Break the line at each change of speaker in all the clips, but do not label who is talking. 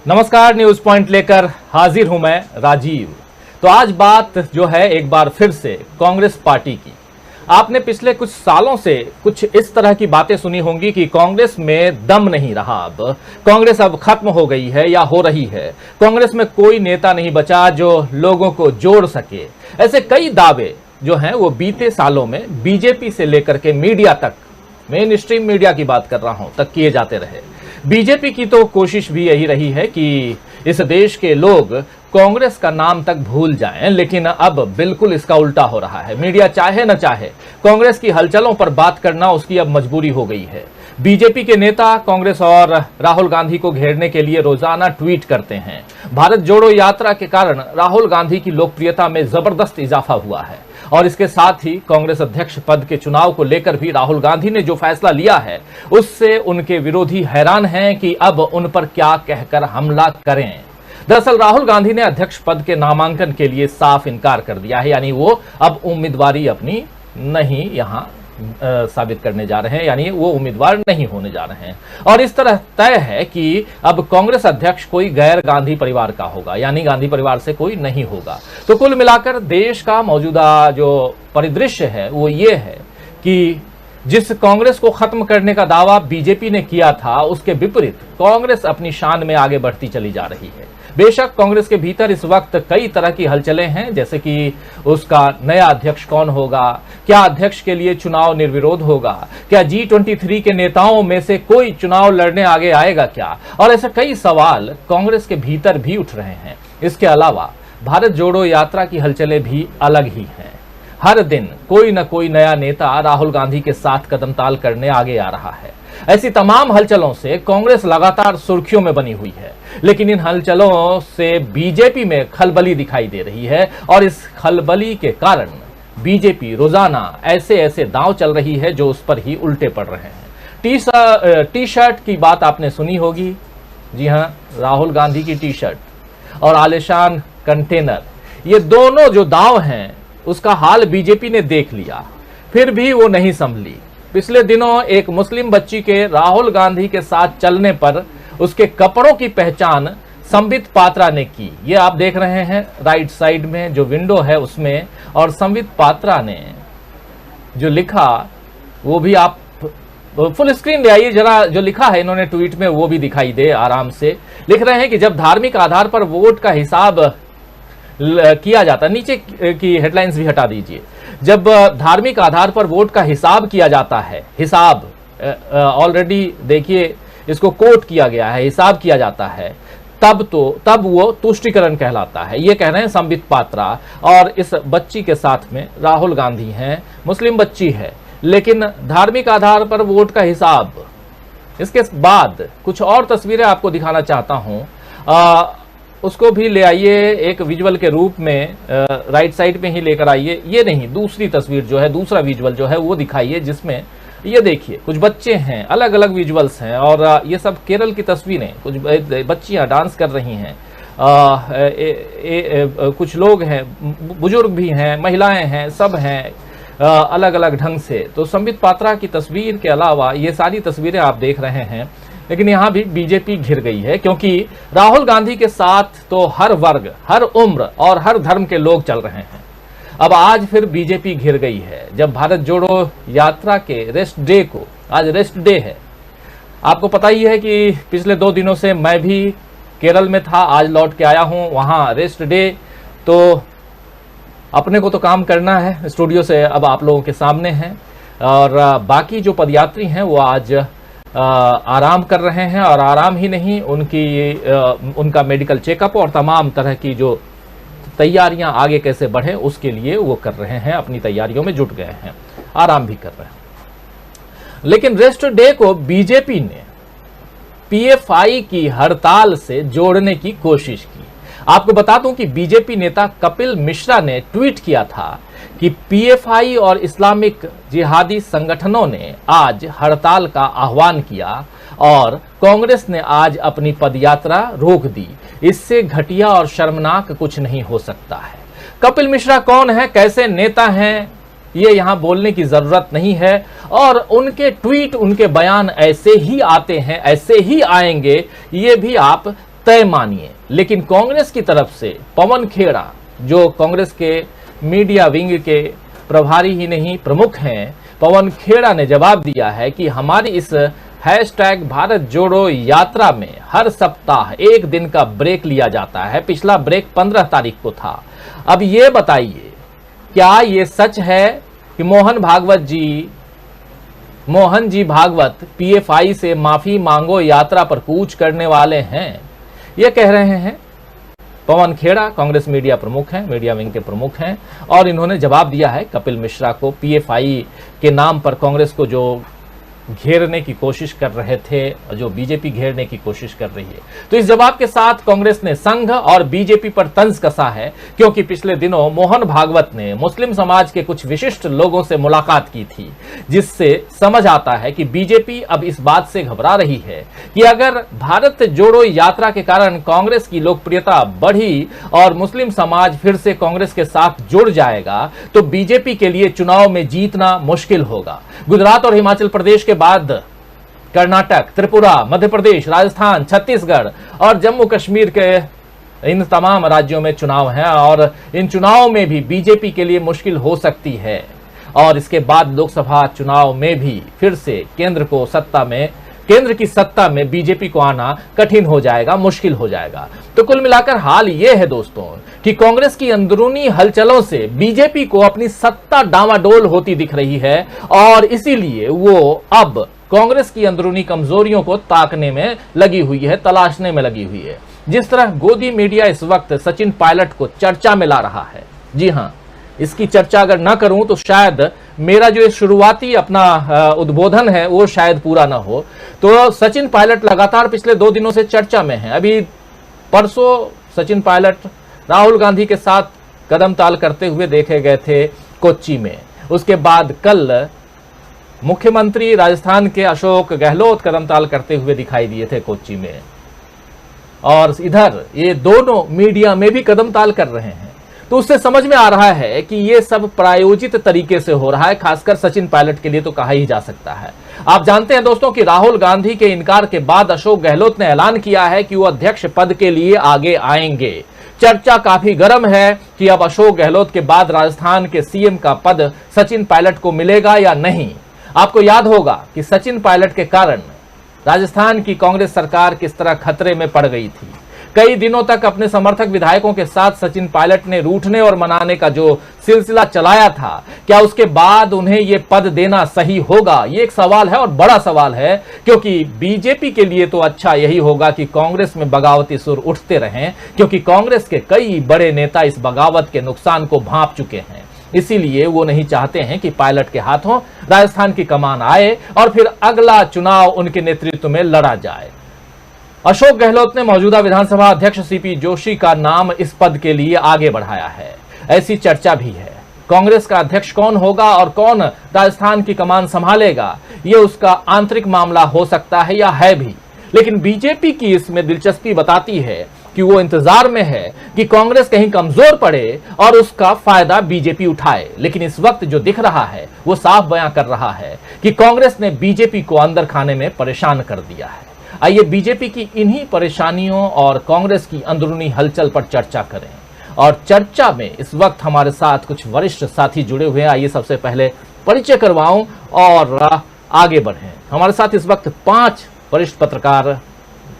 नमस्कार, news point लेकर हाजिर हूं मैं राजीव। तो आज बात जो है एक बार फिर से कांग्रेस पार्टी की। आपने पिछले कुछ सालों से कुछ इस तरह की बातें सुनी होंगी कि कांग्रेस में दम नहीं रहा, अब कांग्रेस अब खत्म हो गई है या हो रही है, कांग्रेस में कोई नेता नहीं बचा जो लोगों को जोड़ सके। ऐसे कई दावे जो हैं वो बीते सालों में बीजेपी से लेकर के मीडिया तक, मेन स्ट्रीम मीडिया की बात कर रहा हूं, तक किए जाते रहे। बीजेपी की तो कोशिश भी यही रही है कि इस देश के लोग कांग्रेस का नाम तक भूल जाएं, लेकिन अब बिल्कुल इसका उल्टा हो रहा है। मीडिया चाहे न चाहे कांग्रेस की हलचलों पर बात करना उसकी अब मजबूरी हो गई है। बीजेपी के नेता कांग्रेस और राहुल गांधी को घेरने के लिए रोजाना ट्वीट करते हैं। भारत जोड़ो यात्रा के कारण राहुल गांधी की लोकप्रियता में जबरदस्त इजाफा हुआ है और इसके साथ ही कांग्रेस अध्यक्ष पद के चुनाव को लेकर भी राहुल गांधी ने जो फैसला लिया है उससे उनके विरोधी हैरान हैं कि अब उन पर क्या कहकर हमला करें। दरअसल राहुल गांधी ने अध्यक्ष पद के नामांकन के लिए साफ इनकार कर दिया है, यानी वो अब उम्मीदवारी अपनी नहीं यहां साबित करने जा रहे हैं, यानी वो उम्मीदवार नहीं होने जा रहे हैं। और इस तरह तय है कि अब कांग्रेस अध्यक्ष कोई गैर गांधी परिवार का होगा, यानी गांधी परिवार से कोई नहीं होगा। तो कुल मिलाकर देश का मौजूदा जो परिदृश्य है वो ये है कि जिस कांग्रेस को खत्म करने का दावा बीजेपी ने किया था उसके विपरीत कांग्रेस अपनी शान में आगे बढ़ती चली जा रही है। बेशक कांग्रेस के भीतर इस वक्त कई तरह की हलचलें हैं, जैसे कि उसका नया अध्यक्ष कौन होगा, क्या अध्यक्ष के लिए चुनाव निर्विरोध होगा, क्या G23 के नेताओं में से कोई चुनाव लड़ने आगे आएगा क्या, और ऐसे कई सवाल कांग्रेस के भीतर भी उठ रहे हैं। इसके अलावा भारत जोड़ो यात्रा की हलचलें भी अलग ही हैं। हर दिन कोई न कोई नया नेता राहुल गांधी के साथ कदमताल करने आगे आ रहा है। ऐसी तमाम हलचलों से कांग्रेस लगातार सुर्खियों में बनी हुई है, लेकिन इन हलचलों से बीजेपी में खलबली दिखाई दे रही है और इस खलबली के कारण बीजेपी रोजाना ऐसे ऐसे दांव चल रही है जो उस पर ही उल्टे पड़ रहे हैं। टी शर्ट की बात आपने सुनी होगी। जी हां, राहुल गांधी की टी शर्ट और आलिशान कंटेनर, ये दोनों जो दांव हैं उसका हाल बीजेपी ने देख लिया, फिर भी वो नहीं संभली। पिछले दिनों एक मुस्लिम बच्ची के राहुल गांधी के साथ चलने पर उसके कपड़ों की पहचान संबित पात्रा ने की। ये आप देख रहे हैं राइट साइड में जो विंडो है उसमें, और संबित पात्रा ने जो लिखा वो भी आप फुल स्क्रीन ले आइए जरा, जो लिखा है इन्होंने ट्वीट में वो भी दिखाई दे आराम से। लिख रहे हैं कि जब धार्मिक आधार पर वोट का हिसाब किया जाता, नीचे की हेडलाइंस भी हटा दीजिए, जब धार्मिक आधार पर वोट का हिसाब किया जाता है, हिसाब ऑलरेडी देखिए इसको कोट किया गया है, हिसाब किया जाता है, तब वो तुष्टीकरण कहलाता है। ये कह रहे हैं संबित पात्रा। और इस बच्ची के साथ में राहुल गांधी हैं, मुस्लिम बच्ची है, लेकिन धार्मिक आधार पर वोट का हिसाब। इसके बाद कुछ और तस्वीरें आपको दिखाना चाहता हूं, उसको भी ले आइए एक विजुअल के रूप में, राइट साइड में ही लेकर आइए। ये नहीं, दूसरी तस्वीर जो है, दूसरा विजुअल जो है वो दिखाइए, जिसमें ये देखिए कुछ बच्चे हैं, अलग अलग विजुअल्स हैं, और ये सब केरल की तस्वीरें, कुछ बच्चियां डांस कर रही हैं, कुछ लोग हैं, बुजुर्ग भी हैं, महिलाएं हैं, सब हैं अलग अलग ढंग से। तो संबित पात्रा की तस्वीर के अलावा ये सारी तस्वीरें आप देख रहे हैं, लेकिन यहां भी बीजेपी घिर गई है, क्योंकि राहुल गांधी के साथ तो हर वर्ग, हर उम्र और हर धर्म के लोग चल रहे हैं। अब आज फिर बीजेपी घिर गई है, जब भारत जोड़ो यात्रा के रेस्ट डे को, आज रेस्ट डे है। आपको पता ही है कि पिछले 2 दिनों से मैं भी केरल में था, आज लौट के आया हूं, वहां रेस्ट डे। तो अपने को तो काम करना है, स्टूडियो से अब आप लोगों के सामने हैं, और बाकी जो पदयात्री हैं वो आज आराम कर रहे हैं, और आराम ही नहीं, उनका मेडिकल चेकअप और तमाम तरह की जो तैयारियां आगे कैसे बढ़े उसके लिए वो कर रहे हैं, अपनी तैयारियों में जुट गए हैं, आराम भी कर रहे हैं। लेकिन रेस्ट डे को बीजेपी ने पीएफआई की हड़ताल से जोड़ने की कोशिश की। आपको बता दूं कि बीजेपी नेता कपिल मिश्रा ने ट्वीट किया था कि पीएफआई और इस्लामिक जिहादी संगठनों ने आज हड़ताल का आह्वान किया और कांग्रेस ने आज अपनी पदयात्रा रोक दी। इससे घटिया और शर्मनाक कुछ नहीं हो सकता है। कपिल मिश्रा कौन है, कैसे नेता हैं, ये यहां बोलने की जरूरत नहीं है, और उनके ट्वीट, उनके बयान ऐसे ही आते हैं, ऐसे ही आएंगे, ये भी आप तय मानिए, लेकिन कांग्रेस की तरफ से पवन खेड़ा, जो कांग्रेस के मीडिया विंग के प्रभारी ही नहीं प्रमुख हैं, पवन खेड़ा ने जवाब दिया है कि हमारी इस हैशटैग भारत जोड़ो यात्रा में हर सप्ताह एक दिन का ब्रेक लिया जाता है। पिछला ब्रेक 15 तारीख को था। अब ये बताइए, क्या ये सच है कि मोहन जी भागवत पीएफआई से माफी मांगो यात्रा पर कूच करने वाले हैं? ये कह रहे हैं पवन खेड़ा, कांग्रेस मीडिया प्रमुख हैं, मीडिया विंग के प्रमुख हैं, और इन्होंने जवाब दिया है कपिल मिश्रा को। पीएफआई के नाम पर कांग्रेस को जो घेरने की कोशिश कर रहे थे, जो बीजेपी घेरने की कोशिश कर रही है, तो इस जवाब के साथ कांग्रेस ने संघ और बीजेपी पर तंज कसा है, क्योंकि पिछले दिनों मोहन भागवत ने मुस्लिम समाज के कुछ विशिष्ट लोगों से मुलाकात की थी, जिससे समझ आता है कि बीजेपी अब इस बात से घबरा रही है कि अगर भारत जोड़ो यात्रा के कारण कांग्रेस की लोकप्रियता बढ़ी और मुस्लिम समाज फिर से कांग्रेस के साथ जुड़ जाएगा, तो बीजेपी के लिए चुनाव में जीतना मुश्किल होगा। गुजरात और हिमाचल प्रदेश के बाद कर्नाटक, त्रिपुरा, मध्य प्रदेश, राजस्थान, छत्तीसगढ़ और जम्मू कश्मीर के इन तमाम राज्यों में चुनाव हैं, और इन चुनावों में भी बीजेपी के लिए मुश्किल हो सकती है। और इसके बाद लोकसभा चुनाव में भी फिर से केंद्र की सत्ता में बीजेपी को आना कठिन हो जाएगा, मुश्किल हो जाएगा। तो कुल मिलाकर हाल यह है दोस्तों कि कांग्रेस की अंदरूनी हलचलों से बीजेपी को अपनी सत्ता डामाडोल होती दिख रही है, और इसीलिए वो अब कांग्रेस की अंदरूनी कमजोरियों को ताकने में लगी हुई है, तलाशने में लगी हुई है। जिस तरह गोदी मीडिया इस वक्त सचिन पायलट को चर्चा में ला रहा है, जी हां, इसकी चर्चा अगर ना करूं तो शायद मेरा जो शुरुआती अपना उद्बोधन है वो शायद पूरा ना हो। तो सचिन पायलट लगातार पिछले 2 दिनों से चर्चा में है। अभी परसों सचिन पायलट राहुल गांधी के साथ कदम ताल करते हुए देखे गए थे कोच्चि में। उसके बाद कल मुख्यमंत्री राजस्थान के अशोक गहलोत कदम ताल करते हुए दिखाई दिए थे कोच्चि में, और इधर ये दोनों मीडिया में भी कदम ताल कर रहे हैं। तो उससे समझ में आ रहा है कि ये सब प्रायोजित तरीके से हो रहा है, खासकर सचिन पायलट के लिए तो कहा ही जा सकता है। आप जानते हैं दोस्तों कि राहुल गांधी के इनकार के बाद अशोक गहलोत ने ऐलान किया है कि वो अध्यक्ष पद के लिए आगे आएंगे। चर्चा काफी गर्म है कि अब अशोक गहलोत के बाद राजस्थान के सीएम का पद सचिन पायलट को मिलेगा या नहीं। आपको याद होगा कि सचिन पायलट के कारण राजस्थान की कांग्रेस सरकार किस तरह खतरे में पड़ गई थी। कई दिनों तक अपने समर्थक विधायकों के साथ सचिन पायलट ने रूठने और मनाने का जो सिलसिला चलाया था, क्या उसके बाद उन्हें यह पद देना सही होगा? ये एक सवाल है और बड़ा सवाल है, क्योंकि बीजेपी के लिए तो अच्छा यही होगा कि कांग्रेस में बगावती सुर उठते रहें, क्योंकि कांग्रेस के कई बड़े नेता इस बगावत के नुकसान को भांप चुके हैं। इसीलिए वो नहीं चाहते हैं कि पायलट के हाथों राजस्थान की कमान आए और फिर अगला चुनाव उनके नेतृत्व में लड़ा जाए। अशोक गहलोत ने मौजूदा विधानसभा अध्यक्ष सीपी जोशी का नाम इस पद के लिए आगे बढ़ाया है। ऐसी चर्चा भी है। कांग्रेस का अध्यक्ष कौन होगा और कौन राजस्थान की कमान संभालेगा, यह उसका आंतरिक मामला हो सकता है या है भी, लेकिन बीजेपी की इसमें दिलचस्पी बताती है कि वो इंतजार में है कि कांग्रेस कहीं कमजोर पड़े और उसका फायदा बीजेपी उठाए। लेकिन इस वक्त जो दिख रहा है वो साफ बयां कर रहा है कि कांग्रेस ने बीजेपी को अंदर खाने में परेशान कर दिया है। आइए बीजेपी की इन्हीं परेशानियों और कांग्रेस की अंदरूनी हलचल पर चर्चा करें, और चर्चा में इस वक्त हमारे साथ कुछ वरिष्ठ साथी जुड़े हुए हैं। आइए सबसे पहले परिचय करवाऊं और आगे बढ़ें। हमारे साथ इस वक्त 5 वरिष्ठ पत्रकार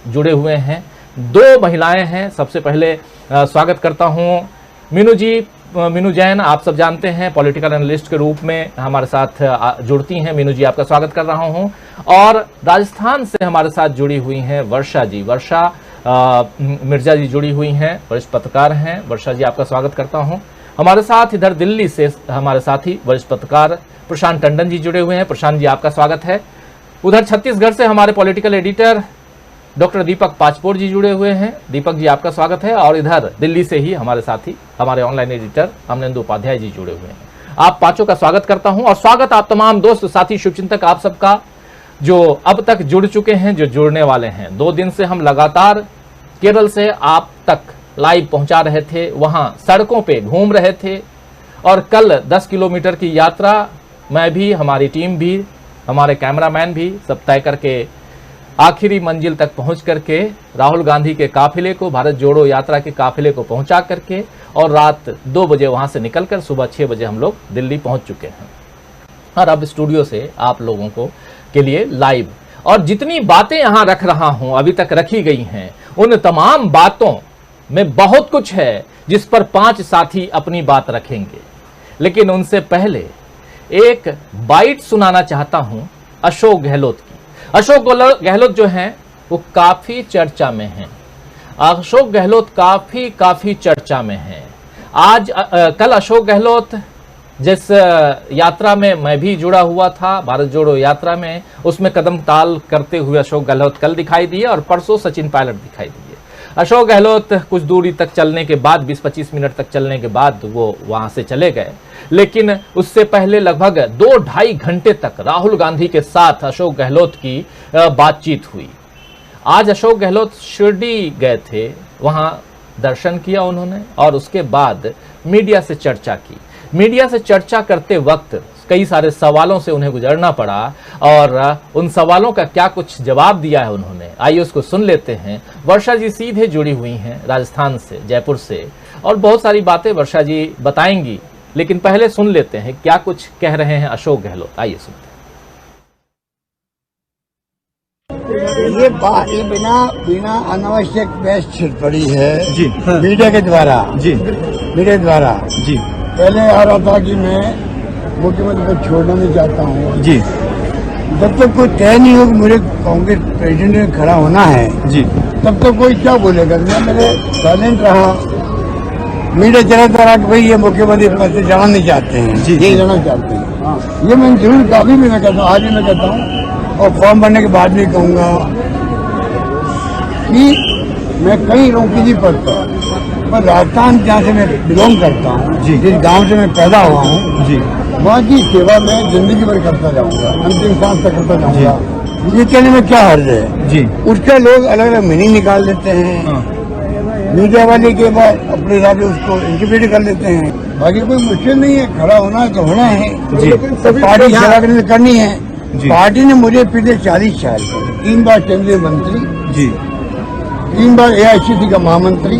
जुड़े हुए हैं, 2 महिलाएं हैं। सबसे पहले स्वागत करता हूं मीनू जैन, आप सब जानते हैं पॉलिटिकल एनालिस्ट के रूप में हमारे साथ जुड़ती हैं। मीनू जी, आपका स्वागत कर रहा हूं। और राजस्थान से हमारे साथ जुड़ी हुई हैं वर्षा जी, मिर्जा जी जुड़ी हुई हैं, वरिष्ठ पत्रकार हैं। वर्षा जी, आपका स्वागत करता हूं। हमारे साथ इधर दिल्ली से हमारे साथी वरिष्ठ पत्रकार प्रशांत टंडन जी जुड़े हुए हैं। प्रशांत जी, आपका स्वागत है। उधर छत्तीसगढ़ से हमारे पॉलिटिकल एडिटर डॉक्टर दीपक पाचपोर जी जुड़े हुए हैं। दीपक जी, आपका स्वागत है। और इधर दिल्ली से ही हमारे साथी हमारे ऑनलाइन एडिटर अमनेंदु उपाध्याय जी जुड़े हुए हैं। आप पांचों का स्वागत करता हूं, और स्वागत आप तमाम दोस्त साथी शुभचिंतक आप सबका जो अब तक जुड़ चुके हैं, जो जुड़ने वाले हैं। 2 दिन से हम लगातार केरल से आप तक लाइव पहुंचा रहे थे, वहां सड़कों पे घूम रहे थे, और कल 10 किलोमीटर की यात्रा मैं भी, हमारी टीम भी, हमारे कैमरामैन भी सब तय करके आखिरी मंजिल तक पहुंच करके राहुल गांधी के काफिले को, भारत जोड़ो यात्रा के काफिले को पहुंचा करके, और रात 2 बजे वहां से निकलकर सुबह 6 बजे हम लोग दिल्ली पहुंच चुके हैं। और अब स्टूडियो से आप लोगों को के लिए लाइव और जितनी बातें यहां रख रहा हूं, अभी तक रखी गई हैं, उन तमाम बातों में बहुत कुछ है जिस पर 5 साथी अपनी बात रखेंगे। लेकिन उनसे पहले एक बाइट सुनाना चाहता हूं अशोक गहलोत की। अशोक गहलोत जो हैं वो काफी चर्चा में हैं। अशोक गहलोत काफी चर्चा में हैं। आज कल अशोक गहलोत जिस यात्रा में मैं भी जुड़ा हुआ था, भारत जोड़ो यात्रा में, उसमें कदम ताल करते हुए अशोक गहलोत कल दिखाई दिए और परसों सचिन पायलट दिखाई दिए। अशोक गहलोत कुछ दूरी तक चलने के बाद, 20-25 मिनट तक चलने के बाद वो वहां से चले गए। लेकिन उससे पहले लगभग 2-2.5 घंटे तक राहुल गांधी के साथ अशोक गहलोत की बातचीत हुई। आज अशोक गहलोत शिरडी गए थे, वहां दर्शन किया उन्होंने और उसके बाद मीडिया से चर्चा की। मीडिया से चर्चा करते वक्त कई सारे सवालों से उन्हें गुजरना पड़ा और उन सवालों का क्या कुछ जवाब दिया है उन्होंने, आइए उसको सुन लेते हैं। वर्षा जी सीधे जुड़ी हुई हैं राजस्थान से, जयपुर से, और बहुत सारी बातें वर्षा जी बताएंगी। लेकिन पहले सुन लेते हैं क्या कुछ कह रहे हैं अशोक गहलोत, आइए सुनते हैं।
ये बिना अनावश्यक बहस छिड़ पड़ी है जी, मीडिया के द्वारा जी, मीडिया द्वारा जी। पहले आ रहा था कि मैं मुख्यमंत्री को छोड़ना नहीं चाहता हूँ जी। जब तक कोई तय नहीं हो कि मुझे कांग्रेस प्रेसिडेंट में खड़ा होना है जी, तब तक कोई क्या बोलेगा। मैं मेरे साइलेंट रहा। मीडिया चलाता रहा कि भाई ये मुख्यमंत्री पद से जाना नहीं चाहते हैं जी, ये जाना चाहते हैं। ये मैं जरूर काफी भी मैं कहता हूँ, आज भी मैं कहता हूँ और फॉर्म भरने के बाद भी कहूँगा कि मैं कई लोगों की नहीं पढ़ता, पर राजस्थान जहाँ से मैं बिलोंग करता हूँ जी, जिस गांव से मैं पैदा हुआ हूँ जी, वहाँ की सेवा मैं जिंदगी भर करता जाऊँगा, अंतिम सांस तक करता जाऊँगा। ये कहने में क्या हर्ज है जी। उसके लोग अलग अलग मीनिंग निकाल देते हैं। मीडिया वाले के बाद अपने हिसाब से उसको इंटरप्रेट कर लेते हैं। बाकी कोई मुश्किल नहीं है, खड़ा होना है तो होना है जी। पार्टी सेवा करनी है। पार्टी ने मुझे पिछले 40 साल 3 बार केंद्रीय मंत्री जी, 3 बार AICC का महामंत्री,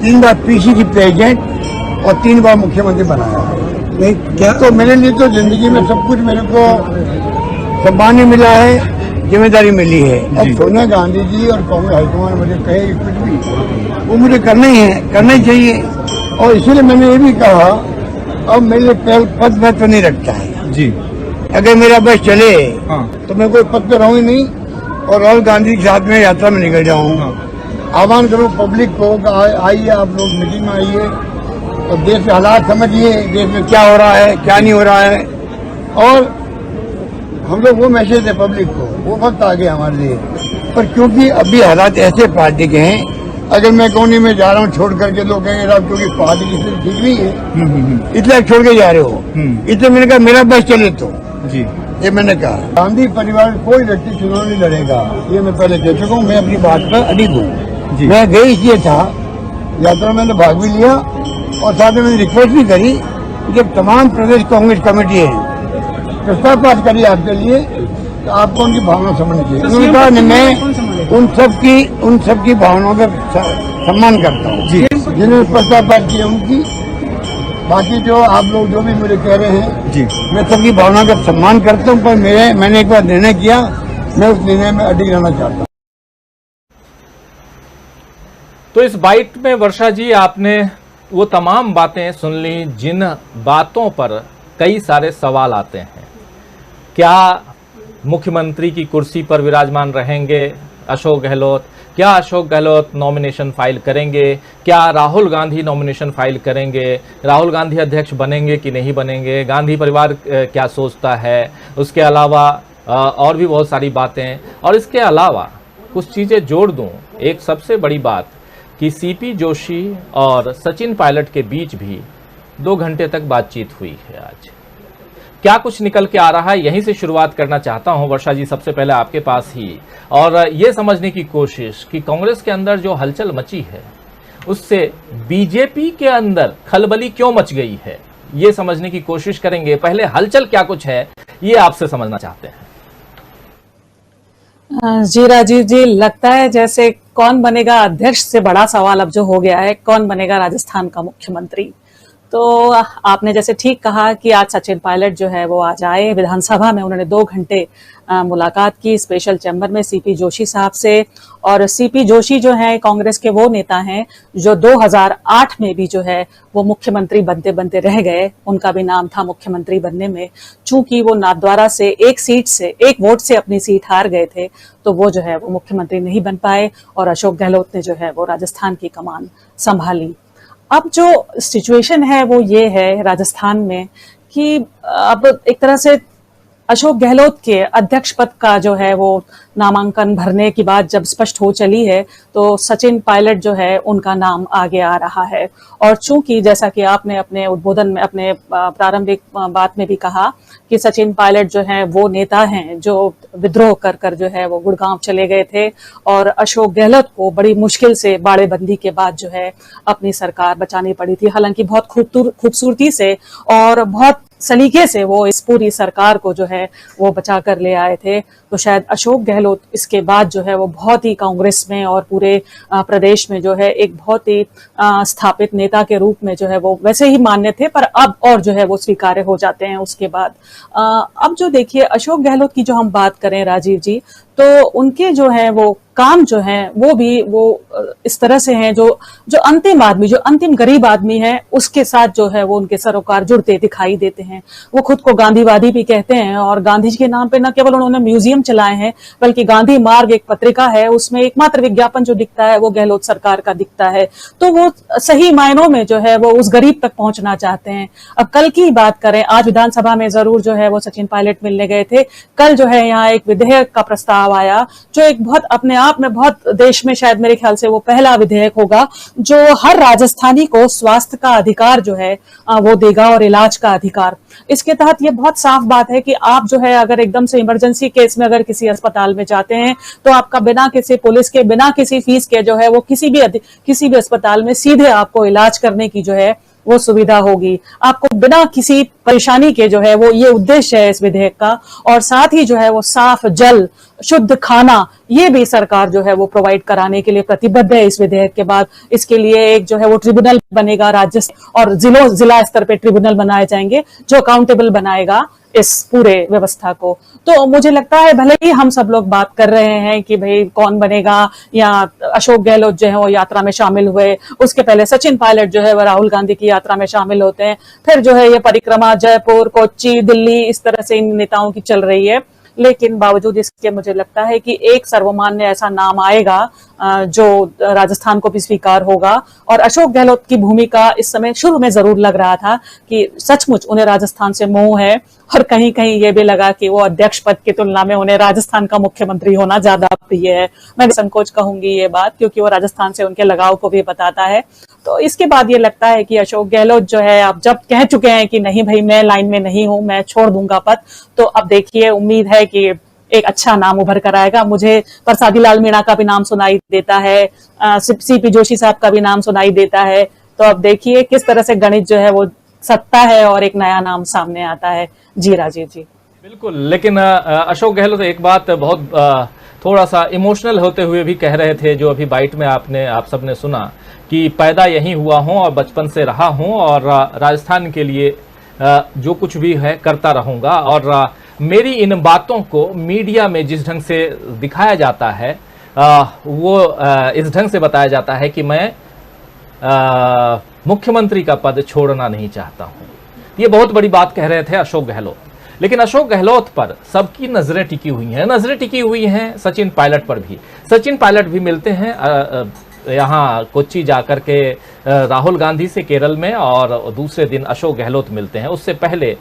3 बार PCC प्रेसिडेंट और 3 बार मुख्यमंत्री बनाया है। नहीं क्या तो मेरे लिए तो जिंदगी में सब कुछ मेरे को सम्मान मिला है, जिम्मेदारी मिली है। अब सोनिया गांधी जी और कांग्रेस हाईकमान मुझे कहे कुछ भी, वो मुझे करना ही है, करना ही चाहिए। और इसीलिए मैंने ये भी कहा अब मेरे पद में तो नहीं रखता है जी। अगर मेरा बस चले तो मैं कोई पद पे रहूँ ही नहीं और राहुल गांधी के साथ में यात्रा में निकल जाऊँ। आह्वान करूँ पब्लिक को, आइए आप लोग मीटिंग में आइए और देश के हालात समझिए, देश में क्या हो रहा है क्या नहीं हो रहा है। और हम लोग वो मैसेज है पब्लिक को, वो वक्त आ गया हमारे लिए। पर क्योंकि अभी हालात ऐसे पार्टी के हैं, अगर मैं कोने में जा रहा हूँ छोड़ करके लोग कहेंगे साहब क्योंकि पार्टी की स्थिति ठीक नहीं है इसलिए छोड़ के जा रहे हो, इसलिए मैंने कहा मेरा बस चले तो जी। ये मैंने कहा गांधी परिवार में कोई व्यक्ति चुनाव नहीं लड़ेगा, ये मैं पहले कह चुका हूँ। मैं अपनी बात पर अडिग हूँ। मैं गई इसलिए था, यात्रा मैंने भाग भी लिया और साथ में मैंने रिक्वेस्ट भी करी। जब तमाम प्रदेश कांग्रेस कमेटी है प्रस्ताव पास करी आपके लिए तो आपको उनकी भावना समझनी चाहिए। उन्होंने कहा मैं उन सब की भावनाओं का सम्मान करता हूँ जिन्होंने प्रस्ताव पास किया उनकी। बाकी जो आप लोग जो भी मुझे कह रहे हैं जी, मैं सबकी भावना का सम्मान करता हूँ। पर मैंने एक बार निर्णय किया, मैं उस निर्णय में अडिग रहना चाहता हूँ।
तो इस बाइट में वर्षा जी आपने वो तमाम बातें सुन ली जिन बातों पर कई सारे सवाल आते हैं। क्या मुख्यमंत्री की कुर्सी पर विराजमान रहेंगे अशोक गहलोत? क्या अशोक गहलोत नॉमिनेशन फाइल करेंगे? क्या राहुल गांधी नॉमिनेशन फाइल करेंगे? राहुल गांधी अध्यक्ष बनेंगे कि नहीं बनेंगे? गांधी परिवार क्या सोचता है? उसके अलावा और भी बहुत सारी बातें। और इसके अलावा कुछ चीज़ें जोड़ दूं, एक सबसे बड़ी बात कि CP जोशी और सचिन पायलट के बीच भी 2 घंटे तक बातचीत हुई है। आज क्या कुछ निकल के आ रहा है, यहीं से शुरुआत करना चाहता हूं वर्षा जी, सबसे पहले आपके पास ही, और ये समझने की कोशिश कि कांग्रेस के अंदर जो हलचल मची है उससे बीजेपी के अंदर खलबली क्यों मच गई है, ये समझने की कोशिश करेंगे। पहले हलचल क्या कुछ है ये आपसे समझना चाहते हैं।
जी राजीव जी, लगता है जैसे कौन बनेगा अध्यक्ष से बड़ा सवाल अब जो हो गया है, कौन बनेगा राजस्थान का मुख्यमंत्री। तो आपने जैसे ठीक कहा कि आज सचिन पायलट जो है वो आज आए विधानसभा में, उन्होंने 2 घंटे मुलाकात की स्पेशल चैम्बर में सीपी जोशी साहब से। और सीपी जोशी जो है कांग्रेस के वो नेता हैं जो 2008 में भी जो है वो मुख्यमंत्री बनते बनते रह गए, उनका भी नाम था मुख्यमंत्री बनने में। चूंकि वो नाथद्वारा से एक वोट से अपनी सीट हार गए थे, तो वो जो है वो मुख्यमंत्री नहीं बन पाए और अशोक गहलोत ने जो है वो राजस्थान की कमान संभाली। अब जो सिचुएशन है वो ये है राजस्थान में कि अब एक तरह से अशोक गहलोत के अध्यक्ष पद का जो है वो नामांकन भरने की बात जब स्पष्ट हो चली है, तो सचिन पायलट जो है उनका नाम आगे आ रहा है। और चूंकि जैसा कि आपने अपने उद्बोधन में, अपने प्रारंभिक बात में भी कहा कि सचिन पायलट जो है वो नेता हैं जो विद्रोह कर कर जो है वो गुड़गांव चले गए थे और अशोक गहलोत को बड़ी मुश्किल से बाड़ेबंदी के बाद जो है अपनी सरकार बचानी पड़ी थी। हालांकि बहुत खूबसूरती से और बहुत सलीके से वो इस पूरी सरकार को जो है वो बचा कर ले आए थे। तो शायद अशोक गहलोत इसके बाद जो है वो बहुत ही कांग्रेस में और पूरे प्रदेश में जो है एक बहुत ही स्थापित नेता के रूप में जो है वो वैसे ही मान्य थे, पर अब और जो है वो स्वीकार्य हो जाते हैं उसके बाद। अब जो देखिए अशोक गहलोत की जो हम बात करें राजीव जी, तो उनके जो है वो काम जो है वो भी वो इस तरह से हैं जो जो अंतिम आदमी, जो अंतिम गरीब आदमी है उसके साथ जो है वो उनके सरोकार जुड़ते दिखाई देते हैं। वो खुद को गांधीवादी भी कहते हैं और गांधी जी के नाम पे न केवल उन्होंने म्यूजियम चलाए हैं, बल्कि गांधी मार्ग एक पत्रिका है, उसमें एकमात्र विज्ञापन जो दिखता है वो गहलोत सरकार का दिखता है। तो वो सही मायनों में जो है वो उस गरीब तक पहुंचना चाहते हैं। अब कल की बात करें, आज विधानसभा में जरूर जो है वो सचिन पायलट मिलने गए थे। कल जो है यहाँ एक विधेयक का प्रस्ताव आया जो एक बहुत अपने आप में बहुत देश में शायद मेरे ख्याल से वो पहला विधेयक होगा जो हर राजस्थानी को स्वास्थ्य का अधिकार जो है वो देगा और इलाज का अधिकार। इसके तहत ये बहुत साफ बात है कि आप जो है अगर एकदम से इमरजेंसी केस में अगर किसी अस्पताल में जाते हैं तो आपका बिना किसी पुलिस के, बिना किसी फीस के जो है वो किसी भी अस्पताल में सीधे आपको इलाज करने की जो है वो सुविधा होगी, आपको बिना किसी परेशानी के जो है वो ये उद्देश्य है इस विधेयक का। और साथ ही जो है वो साफ जल, शुद्ध खाना, ये भी सरकार जो है वो प्रोवाइड कराने के लिए प्रतिबद्ध है इस विधेयक के बाद। इसके लिए एक जो है वो ट्रिब्यूनल बनेगा राज्य और जिला स्तर पे ट्रिब्यूनल बनाए जाएंगे जो अकाउंटेबल बनाएगा इस पूरे व्यवस्था को। तो मुझे लगता है भले ही हम सब लोग बात कर रहे हैं कि भाई कौन बनेगा, या अशोक गहलोत जो है वो यात्रा में शामिल हुए, उसके पहले सचिन पायलट जो है वो राहुल गांधी की यात्रा में शामिल होते हैं, फिर जो है ये परिक्रमा जयपुर, कोच्चि, दिल्ली, इस तरह से इन नेताओं की चल रही है। लेकिन बावजूद इसके मुझे लगता है कि एक सर्वमान्य ऐसा नाम आएगा जो राजस्थान को भी स्वीकार होगा। और अशोक गहलोत की भूमिका इस समय शुरू में जरूर लग रहा था कि सचमुच उन्हें राजस्थान से मोह है, और कहीं कहीं ये भी लगा कि वो अध्यक्ष पद की तुलना में उन्हें राजस्थान का मुख्यमंत्री होना ज्यादा प्रिय है। मैं संकोच कहूंगी ये बात, क्योंकि वो राजस्थान से उनके लगाव को भी बताता है। तो इसके बाद ये लगता है कि अशोक गहलोत जो है अब जब कह चुके हैं कि नहीं भाई मैं लाइन में नहीं हूं, मैं छोड़ दूंगा पद, तो अब देखिए उम्मीद है कि एक अच्छा नाम उभर कर आएगा। मुझे प्रसादी लाल मीणा का भी नाम सुनाई देता है, सीपी जोशी साहब का भी नाम सुनाई देता है। तो अब देखिए किस तरह से गणित जो है वो सत्ता है और एक नया नाम सामने आता है। जी राजीव जी
बिल्कुल। लेकिन अशोक गहलोत एक बात बहुत थोड़ा सा इमोशनल होते हुए भी कह रहे थे, जो अभी बाइट में आप सबने सुना, कि पैदा यहीं हुआ हूं और बचपन से रहा हूं और राजस्थान के लिए जो कुछ भी है करता रहूंगा। और मेरी इन बातों को मीडिया में जिस ढंग से दिखाया जाता है वो इस ढंग से बताया जाता है कि मैं मुख्यमंत्री का पद छोड़ना नहीं चाहता हूं। ये बहुत बड़ी बात कह रहे थे अशोक गहलोत। लेकिन अशोक गहलोत पर सबकी नजरें टिकी हुई हैं सचिन पायलट पर भी। सचिन पायलट भी मिलते हैं यहाँ कोच्चि जाकर के राहुल गांधी से केरल में, और दूसरे दिन अशोक गहलोत मिलते हैं। उससे पहले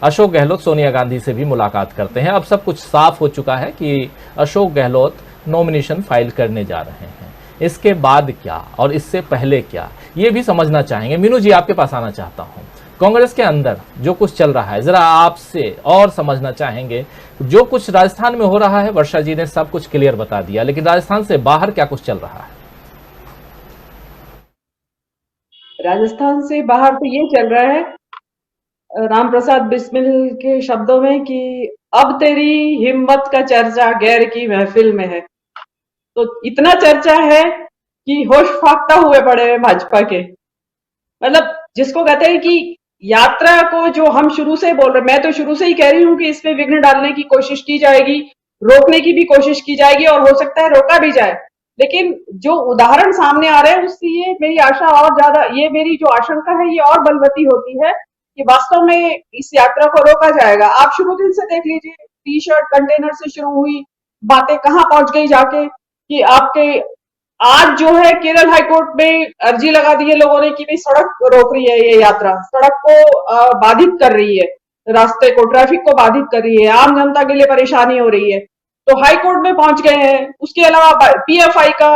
अशोक गहलोत सोनिया गांधी से भी मुलाकात करते हैं। अब सब कुछ साफ हो चुका है कि अशोक गहलोत नॉमिनेशन फाइल करने जा रहे हैं। इसके बाद क्या और इससे पहले क्या, ये भी समझना चाहेंगे। मीनू जी, आपके पास आना चाहता हूं। कांग्रेस के अंदर जो कुछ चल रहा है जरा आपसे और समझना चाहेंगे। जो कुछ राजस्थान में हो रहा है वर्षा जी ने सब कुछ क्लियर बता दिया, लेकिन राजस्थान से बाहर क्या कुछ चल रहा है?
राजस्थान से बाहर तो ये चल रहा है राम प्रसाद बिस्मिल के शब्दों में कि अब तेरी हिम्मत का चर्चा गैर की महफिल में है। तो इतना चर्चा है कि होश फाख्ता हुए पड़े हैं भाजपा के। मतलब जिसको कहते हैं कि यात्रा को जो हम शुरू से बोल रहे, मैं तो शुरू से ही कह रही हूं कि इसमें विघ्न डालने की कोशिश की जाएगी, रोकने की भी कोशिश की जाएगी और हो सकता है रोका भी जाए। लेकिन जो उदाहरण सामने आ रहे हैं उससे ये मेरी आशा और ज्यादा, ये मेरी जो आशंका है ये और बलवती होती है कि वास्तव में इस यात्रा को रोका जाएगा। आप शुरू दिन से देख लीजिए, टी शर्ट कंटेनर से शुरू हुई बातें कहां पहुंच गई जाके कि आपके आज जो है केरल हाईकोर्ट में अर्जी लगा दी है लोगों ने कि भाई सड़क रोक रही है, ये यात्रा सड़क को बाधित कर रही है, रास्ते को, ट्रैफिक को बाधित कर रही है, आम जनता के लिए परेशानी हो रही है, तो हाई कोर्ट में पहुंच गए हैं। उसके अलावा पीएफआई का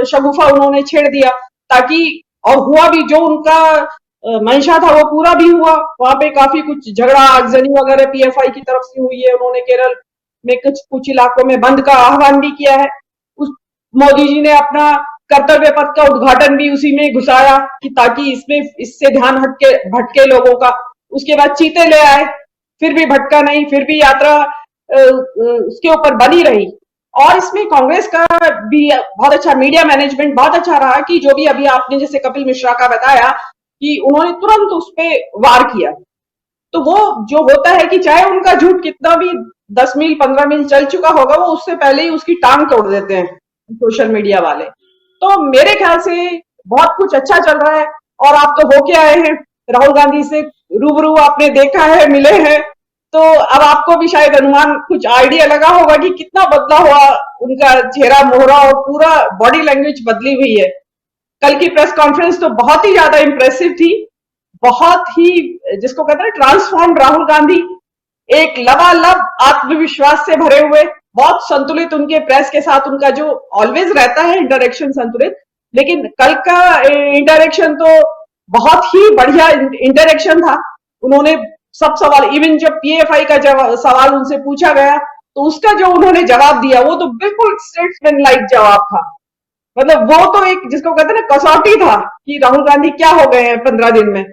शगुफा उन्होंने छेड़ दिया ताकि, और हुआ भी, जो उनका मंशा था वो पूरा भी हुआ। वहां पे काफी कुछ झगड़ा आगजनी वगैरह पीएफआई की तरफ से हुई है। उन्होंने केरल में कुछ इलाकों में बंद का आह्वान भी किया है। मोदी जी ने अपना कर्तव्य पथ का उद्घाटन भी उसी में घुसाया कि ताकि इससे ध्यान भटके लोगों का। उसके बाद चीते ले आए, फिर भी भटका नहीं, फिर भी यात्रा उसके ऊपर बनी रही। और इसमें कांग्रेस का भी बहुत अच्छा मीडिया मैनेजमेंट बहुत अच्छा रहा कि जो भी अभी आपने जैसे कपिल मिश्रा का बताया कि उन्होंने तुरंत उस पर वार किया। तो वो जो होता है कि चाहे उनका झूठ कितना भी 10 मील 15 मील चल चुका होगा, वो उससे पहले ही उसकी टांग तोड़ देते हैं सोशल मीडिया वाले। तो मेरे ख्याल से बहुत कुछ अच्छा चल रहा है। और आप तो होके आए हैं, राहुल गांधी से रूबरू आपने देखा है, मिले हैं, तो अब आपको भी शायद अनुमान कुछ आइडिया लगा होगा कि कितना बदला हुआ उनका चेहरा मोहरा और पूरा बॉडी लैंग्वेज बदली हुई है। कल की प्रेस कॉन्फ्रेंस तो बहुत ही ज्यादा इंप्रेसिव थी, बहुत ही, जिसको कहते हैं ट्रांसफॉर्म राहुल गांधी, एक लबालब आत्मविश्वास से भरे हुए, बहुत संतुलित उनके प्रेस के साथ उनका जो ऑलवेज रहता है इंटरेक्शन संतुलित, लेकिन कल का इंटरेक्शन तो बहुत ही बढ़िया इंटरेक्शन था। उन्होंने सब सवाल, इवन जब पीएफआई का सवाल उनसे पूछा गया तो उसका जो उन्होंने जवाब दिया वो तो बिल्कुल स्टेट्समैन लाइक जवाब था। मतलब वो तो एक, जिसको कहते हैं ना, कसौटी था कि राहुल गांधी क्या हो गए हैं 15 दिन में।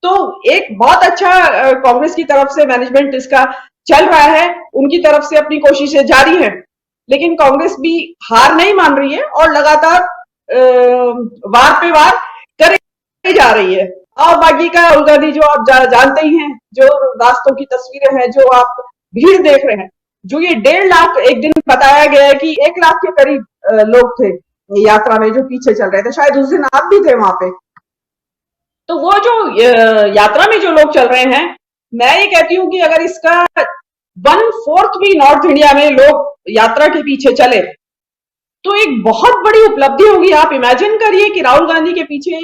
तो एक बहुत अच्छा कांग्रेस की तरफ से मैनेजमेंट इसका चल रहा है, उनकी तरफ से अपनी कोशिशें जारी हैं, लेकिन कांग्रेस भी हार नहीं मान रही है और लगातार वार पे वार करे जा रही है। और बाकी का राहुल गांधी जो आप जानते ही हैं, जो रास्तों की तस्वीरें हैं, जो आप भीड़ देख रहे हैं, जो ये 1.5 लाख, एक दिन बताया गया है कि 1 लाख के करीब लोग थे यात्रा में जो पीछे चल रहे थे, शायद उस दिन आप भी थे वहां पे। तो वो जो यात्रा में जो लोग चल रहे हैं, मैं ये कहती हूं कि अगर इसका 1/4 भी नॉर्थ इंडिया में लोग यात्रा के पीछे चले तो एक बहुत बड़ी उपलब्धि होगी। आप इमेजिन करिए कि राहुल गांधी के पीछे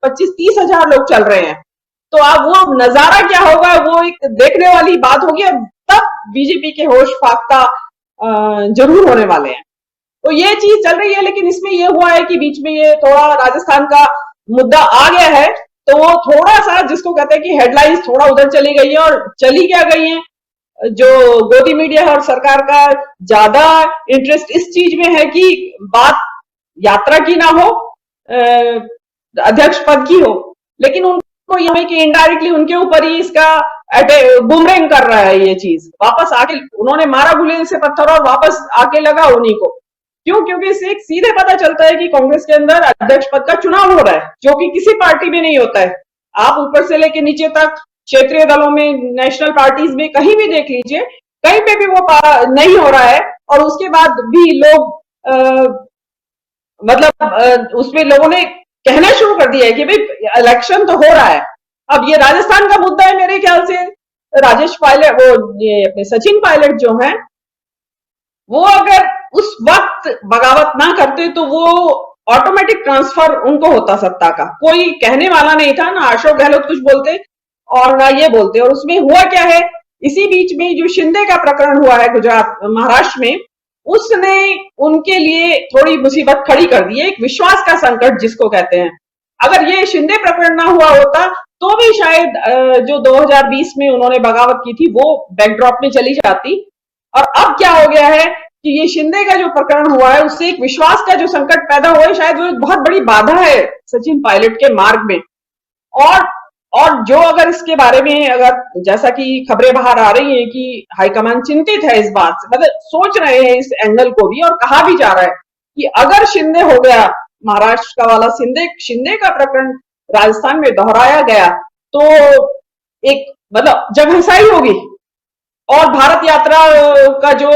25-30 हजार लोग चल रहे हैं, तो आप वो नजारा क्या होगा, वो एक देखने वाली बात होगी। और तब बीजेपी के होश फाख्ता जरूर होने वाले हैं। तो ये चीज चल रही है, लेकिन इसमें ये हुआ है कि बीच में ये थोड़ा राजस्थान का मुद्दा आ गया है, तो वो थोड़ा सा, जिसको कहते हैं कि हेडलाइंस थोड़ा उधर चली गई है। और चली क्या गई है, जो गोदी मीडिया और सरकार का ज्यादा इंटरेस्ट इस चीज में है कि बात यात्रा की ना हो, अध्यक्ष पद की हो, लेकिन उनको यह है कि इनडायरेक्टली उनके ऊपर ही इसका बुमरैंग कर रहा है। ये चीज वापस आके उन्होंने मारा गुल्ली से पत्थर और वापस आके लगा उन्हीं को। क्यों? क्योंकि इससे एक सीधे पता चलता है कि कांग्रेस के अंदर अध्यक्ष पद का चुनाव हो रहा है, जो कि किसी पार्टी में नहीं होता है। आप ऊपर से लेके नीचे तक क्षेत्रीय दलों में, नेशनल पार्टीज में, कहीं भी देख लीजिए, कहीं पे भी वो नहीं हो रहा है। और उसके बाद भी लोग उसमें लोगों ने कहना शुरू कर दिया है कि भाई इलेक्शन तो हो रहा है। अब ये राजस्थान का मुद्दा है, मेरे ख्याल से राजेश पायलट, ये अपने सचिन पायलट जो है, वो अगर उस वक्त बगावत ना करते तो वो ऑटोमेटिक ट्रांसफर उनको होता सत्ता का। कोई कहने वाला नहीं था, ना अशोक गहलोत कुछ बोलते और ना ये बोलते। और उसमें हुआ क्या है, इसी बीच में जो शिंदे का प्रकरण हुआ है गुजरात, महाराष्ट्र में, उसने उनके लिए थोड़ी मुसीबत खड़ी कर दी है, एक विश्वास का संकट जिसको कहते हैं। अगर ये शिंदे प्रकरण ना हुआ होता तो भी शायद जो 2020 में उन्होंने बगावत की थी वो बैकड्रॉप में चली जाती। और अब क्या हो गया है कि ये शिंदे का जो प्रकरण हुआ है, उससे एक विश्वास का जो संकट पैदा हुआ है, शायद वो एक बहुत बड़ी बाधा है सचिन पायलट के मार्ग में। और और जो अगर इसके बारे में अगर जैसा कि खबरें बाहर आ रही हैं कि हाईकमान चिंतित है इस बात से, मतलब सोच रहे हैं इस एंगल को भी, और कहा भी जा रहा है कि अगर शिंदे हो गया, महाराष्ट्र का वाला शिंदे का प्रकरण राजस्थान में दोहराया गया तो एक मतलब जगहंसाई होगी, और भारत यात्रा का जो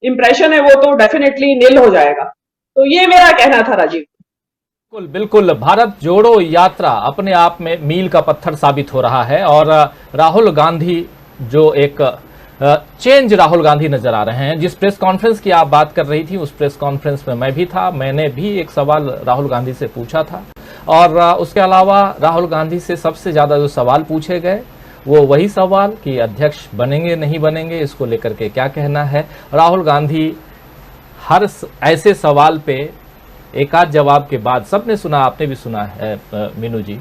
इंप्रेशन है वो तो डेफिनेटली नील हो जाएगा। तो ये मेरा कहना था राजीव।
बिल्कुल बिल्कुल, भारत जोड़ो यात्रा अपने आप में मील का पत्थर साबित हो रहा है और राहुल गांधी जो एक चेंज राहुल गांधी नजर आ रहे हैं। जिस प्रेस कॉन्फ्रेंस की आप बात कर रही थी उस प्रेस कॉन्फ्रेंस में मैं भी था, मैंने भी एक सवाल राहुल गांधी से पूछा था और उसके अलावा राहुल गांधी से सबसे ज्यादा जो सवाल पूछे गए वो वही सवाल कि अध्यक्ष बनेंगे नहीं बनेंगे, इसको लेकर के क्या कहना है। राहुल गांधी हर ऐसे सवाल पे एक आध जवाब के बाद सबने सुना, आपने भी सुना है मीनू जी,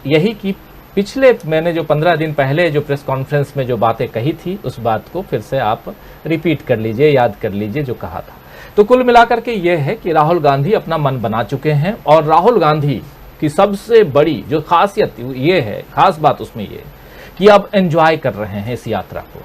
यही कि पिछले मैंने जो 15 दिन पहले जो प्रेस कॉन्फ्रेंस में जो बातें कही थी उस बात को फिर से आप रिपीट कर लीजिए, याद कर लीजिए जो कहा था। तो कुल मिलाकर के ये है कि राहुल गांधी अपना मन बना चुके हैं और राहुल गांधी की सबसे बड़ी जो खासियत ये है, खास बात उसमें ये कि अब एंजॉय कर रहे हैं इस यात्रा को।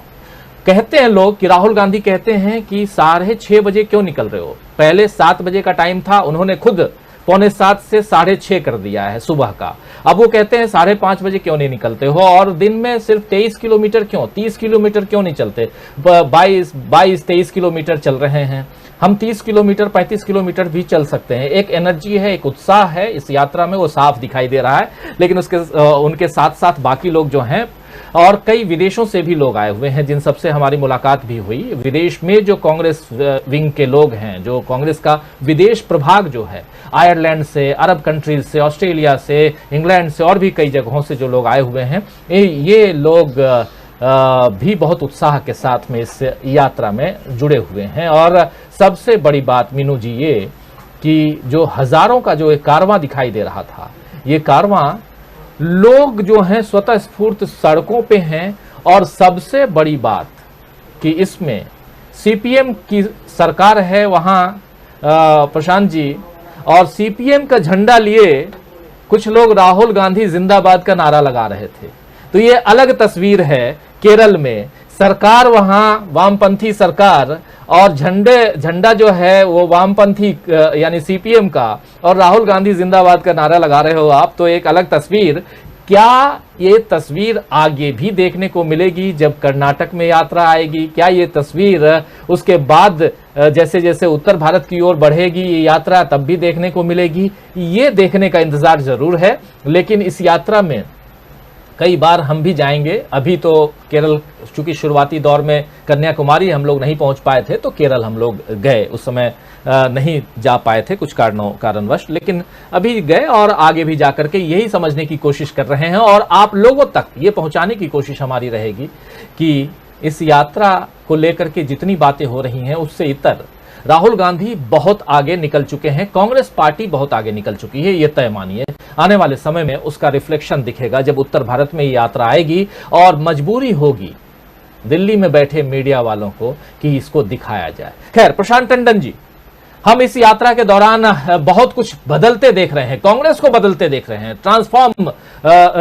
कहते हैं लोग कि राहुल गांधी कहते हैं कि 6:30 बजे क्यों निकल रहे हो, पहले 7 बजे का टाइम था, उन्होंने खुद 6:45 से 6:30 कर दिया है सुबह का। अब वो कहते हैं 5:30 बजे क्यों नहीं निकलते हो, और दिन में सिर्फ 23 किलोमीटर क्यों, 30 किलोमीटर क्यों नहीं चलते, 22-23 किलोमीटर चल रहे हैं, हम 30 किलोमीटर 35 किलोमीटर भी चल सकते हैं। एक एनर्जी है, एक उत्साह है इस यात्रा में, वो साफ दिखाई दे रहा है। लेकिन उनके साथ साथ बाकी लोग जो हैं और कई विदेशों से भी लोग आए हुए हैं जिन सबसे हमारी मुलाकात भी हुई। विदेश में जो कांग्रेस विंग के लोग हैं, जो कांग्रेस का विदेश प्रभाग जो है, आयरलैंड से, अरब कंट्रीज से, ऑस्ट्रेलिया से, इंग्लैंड से और भी कई जगहों से जो लोग आए हुए हैं, ये लोग भी बहुत उत्साह के साथ में इस यात्रा में जुड़े हुए हैं। और सबसे बड़ी बात मीनू जी ये कि जो हजारों का जो एक कारवां दिखाई दे रहा था, ये कारवां लोग जो हैं स्वतः स्फूर्त सड़कों पे हैं। और सबसे बड़ी बात कि इसमें सीपीएम की सरकार है वहां प्रशांत जी, और सीपीएम का झंडा लिए कुछ लोग राहुल गांधी जिंदाबाद का नारा लगा रहे थे। तो ये अलग तस्वीर है। केरल में सरकार वहां वामपंथी सरकार और झंडा जो है वो वामपंथी यानी सीपीएम का, और राहुल गांधी जिंदाबाद का नारा लगा रहे हो आप, तो एक अलग तस्वीर। क्या ये तस्वीर आगे भी देखने को मिलेगी जब कर्नाटक में यात्रा आएगी? क्या ये तस्वीर उसके बाद जैसे जैसे उत्तर भारत की ओर बढ़ेगी ये यात्रा तब भी देखने को मिलेगी? ये देखने का इंतजार जरूर है। लेकिन इस यात्रा में कई बार हम भी जाएंगे। अभी तो केरल चूंकि शुरुआती दौर में कन्याकुमारी हम लोग नहीं पहुंच पाए थे, तो केरल हम लोग गए, उस समय नहीं जा पाए थे कुछ कारणवश, लेकिन अभी गए और आगे भी जाकर के यही समझने की कोशिश कर रहे हैं। और आप लोगों तक ये पहुंचाने की कोशिश हमारी रहेगी कि इस यात्रा को लेकर के जितनी बातें हो रही हैं उससे इतर राहुल गांधी बहुत आगे निकल चुके हैं, कांग्रेस पार्टी बहुत आगे निकल चुकी है, ये तय मानिए। आने वाले समय में उसका रिफ्लेक्शन दिखेगा जब उत्तर भारत में ये यात्रा आएगी और मजबूरी होगी दिल्ली में बैठे मीडिया वालों को कि इसको दिखाया जाए। खैर प्रशांत टंडन जी, हम इस यात्रा के दौरान बहुत कुछ बदलते देख रहे हैं, कांग्रेस को बदलते देख रहे हैं, ट्रांसफॉर्म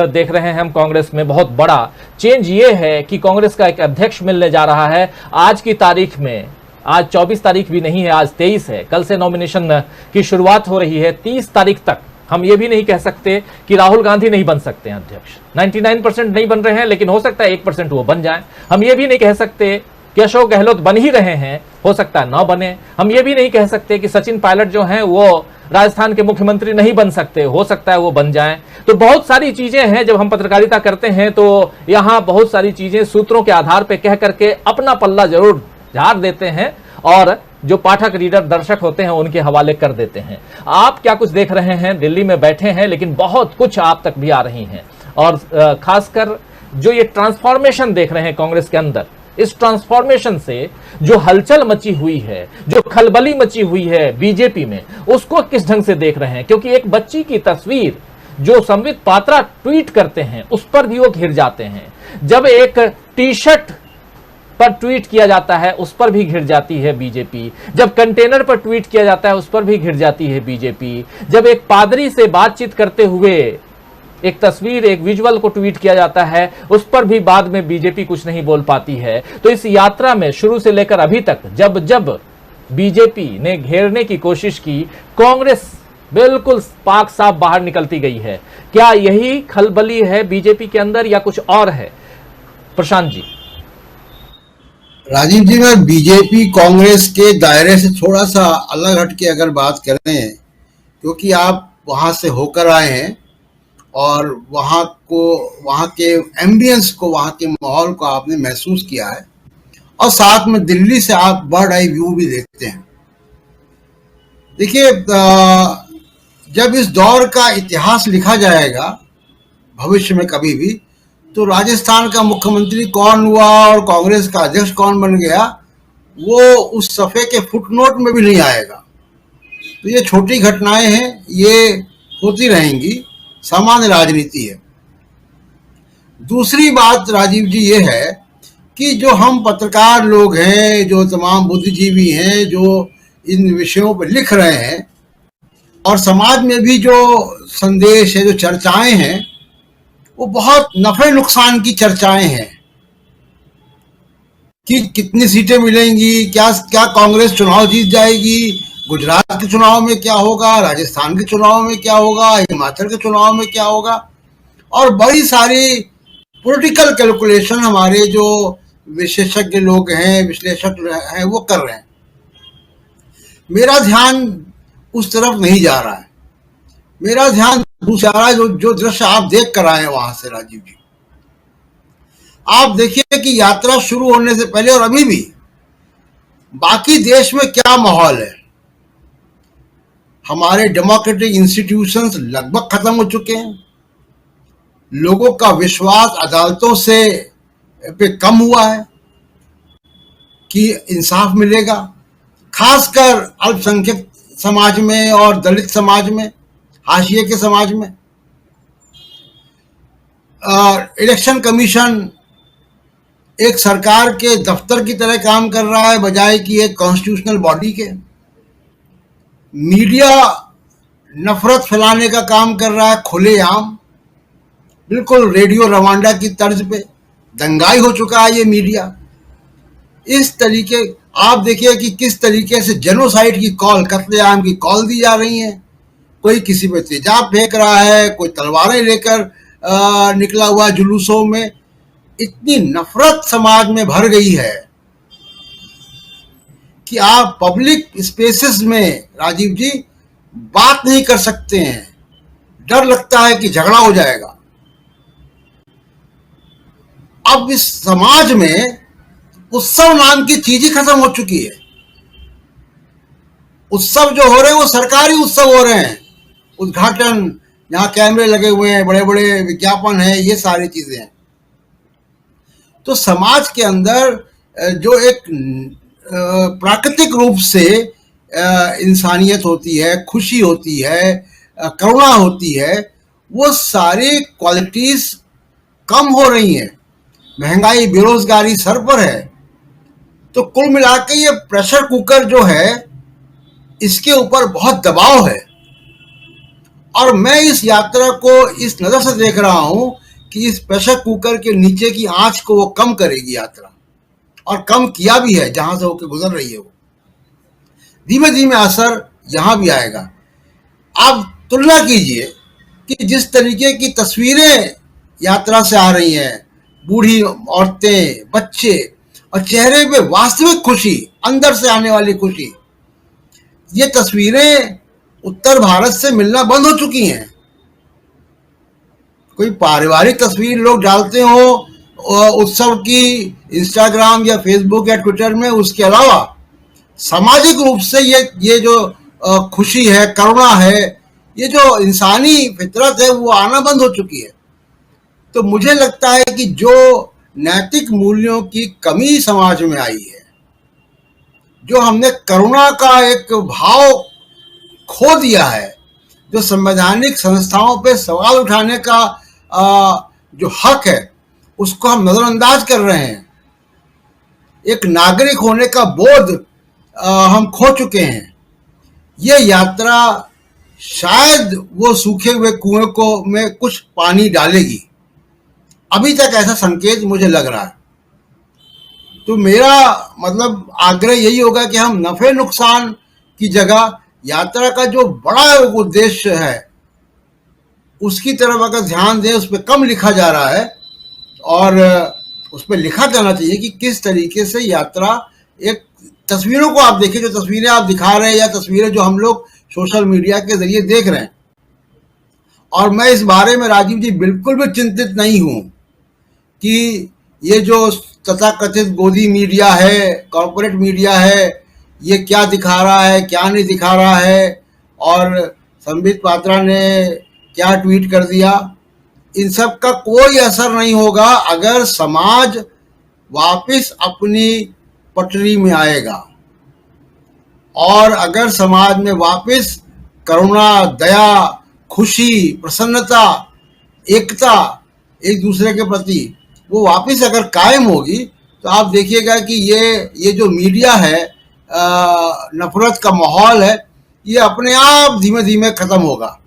देख रहे हैं हम कांग्रेस में। बहुत बड़ा चेंज ये है कि कांग्रेस का एक अध्यक्ष मिलने जा रहा है आज की तारीख में। आज 24 तारीख भी नहीं है, आज 23 है। कल से नॉमिनेशन की शुरुआत हो रही है। 30 तारीख तक हम ये भी नहीं कह सकते कि राहुल गांधी नहीं बन सकते हैं अध्यक्ष। 99% नहीं बन रहे हैं, लेकिन हो सकता है 1% वो बन जाए। हम ये भी नहीं कह सकते कि अशोक गहलोत बन ही रहे हैं, हो सकता है ना बने। हम ये भी नहीं कह सकते कि सचिन पायलट जो हैं वो राजस्थान के मुख्यमंत्री नहीं बन सकते, हो सकता है वो बन जाएं। तो बहुत सारी चीजें हैं, जब हम पत्रकारिता करते हैं तो यहां बहुत सारी चीजें सूत्रों के आधार पर कह करके अपना पल्ला जरूर झाड़ देते हैं और जो पाठक, रीडर, दर्शक होते हैं उनके हवाले कर देते हैं। आप क्या कुछ देख रहे हैं? दिल्ली में बैठे हैं, लेकिन बहुत कुछ आप तक भी आ रही हैं। और खासकर जो ये ट्रांसफॉर्मेशन देख रहे हैं कांग्रेस के अंदर, इस ट्रांसफॉर्मेशन से जो हलचल मची हुई है, जो खलबली मची हुई है बीजेपी में, उसको किस ढंग से देख रहे हैं? क्योंकि एक बच्ची की तस्वीर जो संबित पात्रा ट्वीट करते हैं उस पर भी वो घिर जाते हैं। जब एक टी शर्ट पर ट्वीट किया जाता है उस पर भी घिर जाती है बीजेपी। जब कंटेनर पर ट्वीट किया जाता है उस पर भी घिर जाती है बीजेपी। जब एक पादरी से बातचीत करते हुए एक तस्वीर, एक विजुअल को ट्वीट किया जाता है, उस पर भी बाद में बीजेपी कुछ नहीं बोल पाती है। तो इस यात्रा में शुरू से लेकर अभी तक जब जब बीजेपी ने घेरने की कोशिश की, कांग्रेस बिल्कुल पाक साफ बाहर निकलती गई है। क्या यही खलबली है बीजेपी के अंदर या कुछ और है? प्रशांत जी।
राजीव जी, मैं बीजेपी कांग्रेस के दायरे से थोड़ा सा अलग हट के अगर बात करें, क्योंकि आप वहां से होकर आए हैं और वहां के एम्बियंस को, वहां के माहौल को आपने महसूस किया है, और साथ में दिल्ली से आप बर्ड आई व्यू भी देखते हैं। देखिए, जब इस दौर का इतिहास लिखा जाएगा भविष्य में कभी भी, तो राजस्थान का मुख्यमंत्री कौन हुआ और कांग्रेस का अध्यक्ष कौन बन गया, वो उस सफ़े के फुटनोट में भी नहीं आएगा। तो ये छोटी घटनाएं हैं, ये होती रहेंगी, सामान्य राजनीति है। दूसरी बात राजीव जी ये है कि जो हम पत्रकार लोग हैं, जो तमाम बुद्धिजीवी हैं, जो इन विषयों पर लिख रहे हैं, और समाज में भी जो संदेश है, जो चर्चाएं हैं, वो बहुत नफे नुकसान की चर्चाएं हैं कि कितनी सीटें मिलेंगी, क्या क्या कांग्रेस चुनाव जीत जाएगी, गुजरात के चुनाव में क्या होगा, राजस्थान के चुनाव में क्या होगा, हिमाचल के चुनाव में क्या होगा, और बड़ी सारी पॉलिटिकल कैलकुलेशन हमारे जो विशेषज्ञ लोग हैं, विश्लेषक हैं, वो कर रहे हैं। मेरा ध्यान उस तरफ नहीं जा रहा है। मेरा ध्यान दूसरा जो दृश्य आप देख कर आए वहां से राजीव जी, आप देखिए कि यात्रा शुरू होने से पहले और अभी भी बाकी देश में क्या माहौल है। हमारे डेमोक्रेटिक इंस्टीट्यूशंस लगभग खत्म हो चुके हैं, लोगों का विश्वास अदालतों से पे कम हुआ है कि इंसाफ मिलेगा, खासकर अल्पसंख्यक समाज में और दलित समाज में, हाशिए के समाज में। इलेक्शन कमीशन एक सरकार के दफ्तर की तरह काम कर रहा है बजाय कि एक कॉन्स्टिट्यूशनल बॉडी के। मीडिया नफरत फैलाने का काम कर रहा है खुलेआम, बिल्कुल रेडियो रवांडा की तर्ज पे दंगाई हो चुका है ये मीडिया। इस तरीके आप देखिए कि किस तरीके से जेनोसाइड की कॉल, कत्लेआम की कॉल दी जा रही है। कोई किसी पे तेजाब फेंक रहा है, कोई तलवारें लेकर निकला हुआ जुलूसों में। इतनी नफरत समाज में भर गई है कि आप पब्लिक स्पेसेस में राजीव जी बात नहीं कर सकते हैं, डर लगता है कि झगड़ा हो जाएगा। अब इस समाज में उत्सव नाम की चीज ही खत्म हो चुकी है। उत्सव जो हो रहे हैं वो सरकारी उत्सव हो रहे हैं, उद्घाटन, जहां कैमरे लगे हुए हैं, बड़े बड़े विज्ञापन है, ये सारी चीजें हैं। तो समाज के अंदर जो एक प्राकृतिक रूप से इंसानियत होती है, खुशी होती है, करुणा होती है, वो सारी क्वालिटीज कम हो रही हैं। महंगाई, बेरोजगारी सर पर है। तो कुल मिला के ये प्रेशर कुकर जो है, इसके ऊपर बहुत दबाव है। और मैं इस यात्रा को इस नजर से देख रहा हूं कि इस प्रेशर कुकर के नीचे की आंच को वो कम करेगी यात्रा, और कम किया भी है। जहां से होकर गुजर रही है वो धीमे धीमे असर यहां भी आएगा। आप तुलना कीजिए कि जिस तरीके की तस्वीरें यात्रा से आ रही हैं, बूढ़ी औरतें, बच्चे, और चेहरे पे वास्तविक खुशी, अंदर से आने वाली खुशी, ये तस्वीरें उत्तर भारत से मिलना बंद हो चुकी हैं। कोई पारिवारिक तस्वीर लोग डालते हो उत्सव की इंस्टाग्राम या फेसबुक या ट्विटर में, उसके अलावा सामाजिक रूप से ये जो खुशी है, करुणा है, ये जो इंसानी फितरत है, वो आना बंद हो चुकी है। तो मुझे लगता है कि जो नैतिक मूल्यों की कमी समाज में आई है, जो हमने करुणा का एक भाव खो दिया है, जो संवैधानिक संस्थाओं पे सवाल उठाने का जो हक है, उसको हम नजरअंदाज कर रहे हैं। एक नागरिक होने का बोध हम खो चुके हैं। ये यात्रा शायद वो सूखे हुए कुएं को में कुछ पानी डालेगी। अभी तक ऐसा संकेत मुझे लग रहा है। तो मेरा मतलब आग्रह यही होगा कि हम नफे नुकसान की जगह यात्रा का जो बड़ा उद्देश्य है उसकी तरफ अगर ध्यान दें। उस पर कम लिखा जा रहा है और उस पर लिखा जाना चाहिए कि किस तरीके से यात्रा, एक तस्वीरों को आप देखिए, जो तस्वीरें आप दिखा रहे हैं या तस्वीरें जो हम लोग सोशल मीडिया के जरिए देख रहे हैं, और मैं इस बारे में राजीव जी बिल्कुल भी चिंतित नहीं हूं कि ये जो तथाकथित गोदी मीडिया है, कॉरपोरेट मीडिया है, ये क्या दिखा रहा है क्या नहीं दिखा रहा है, और संबित पात्रा ने क्या ट्वीट कर दिया, इन सब का कोई असर नहीं होगा अगर समाज वापस अपनी पटरी में आएगा। और अगर समाज में वापस करुणा, दया, खुशी, प्रसन्नता, एकता एक दूसरे के प्रति वो वापस अगर कायम होगी, तो आप देखिएगा कि ये जो मीडिया है, नफरत का माहौल है, ये अपने आप धीमे धीमे खत्म होगा।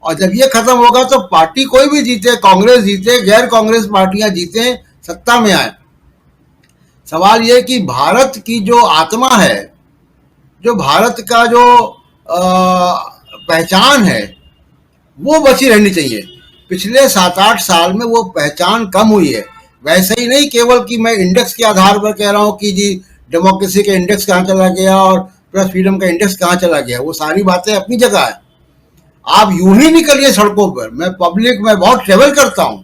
और जब ये खत्म होगा तो पार्टी कोई भी जीते, कांग्रेस जीते, गैर कांग्रेस पार्टियां जीते, सत्ता में आए, सवाल ये कि भारत की जो आत्मा है, जो भारत का जो पहचान है, वो बची रहनी चाहिए। पिछले 7-8 साल में वो पहचान कम हुई है। वैसे ही नहीं केवल कि मैं इंडेक्स के आधार पर कह रहा हूँ कि जी डेमोक्रेसी का इंडेक्स कहाँ चला गया और प्रेस फ्रीडम का इंडेक्स कहाँ चला गया, वो सारी बातें अपनी जगह है। आप यूं ही निकलिए सड़कों पर। मैं बहुत ट्रेवल करता हूँ।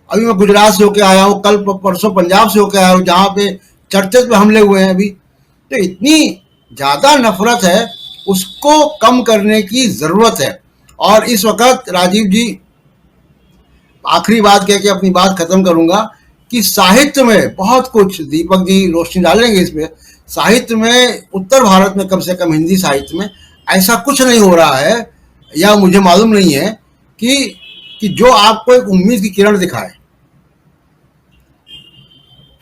अभी मैं गुजरात से होके आया हूँ, कल परसों पंजाब से होके आया हूँ, जहाँ पे चर्चेस पे हमले हुए हैं अभी। तो इतनी ज्यादा नफरत है, उसको कम करने की जरूरत है। और इस वक्त राजीव जी, आखिरी बात कह के अपनी बात खत्म करूंगा कि साहित्य में बहुत कुछ, दीपक जी रोशनी डालेंगे इस पे, साहित्य में उत्तर भारत में, कम से कम हिंदी साहित्य में ऐसा कुछ नहीं हो रहा है, या मुझे मालूम नहीं है कि जो आपको एक उम्मीद की किरण दिखाए।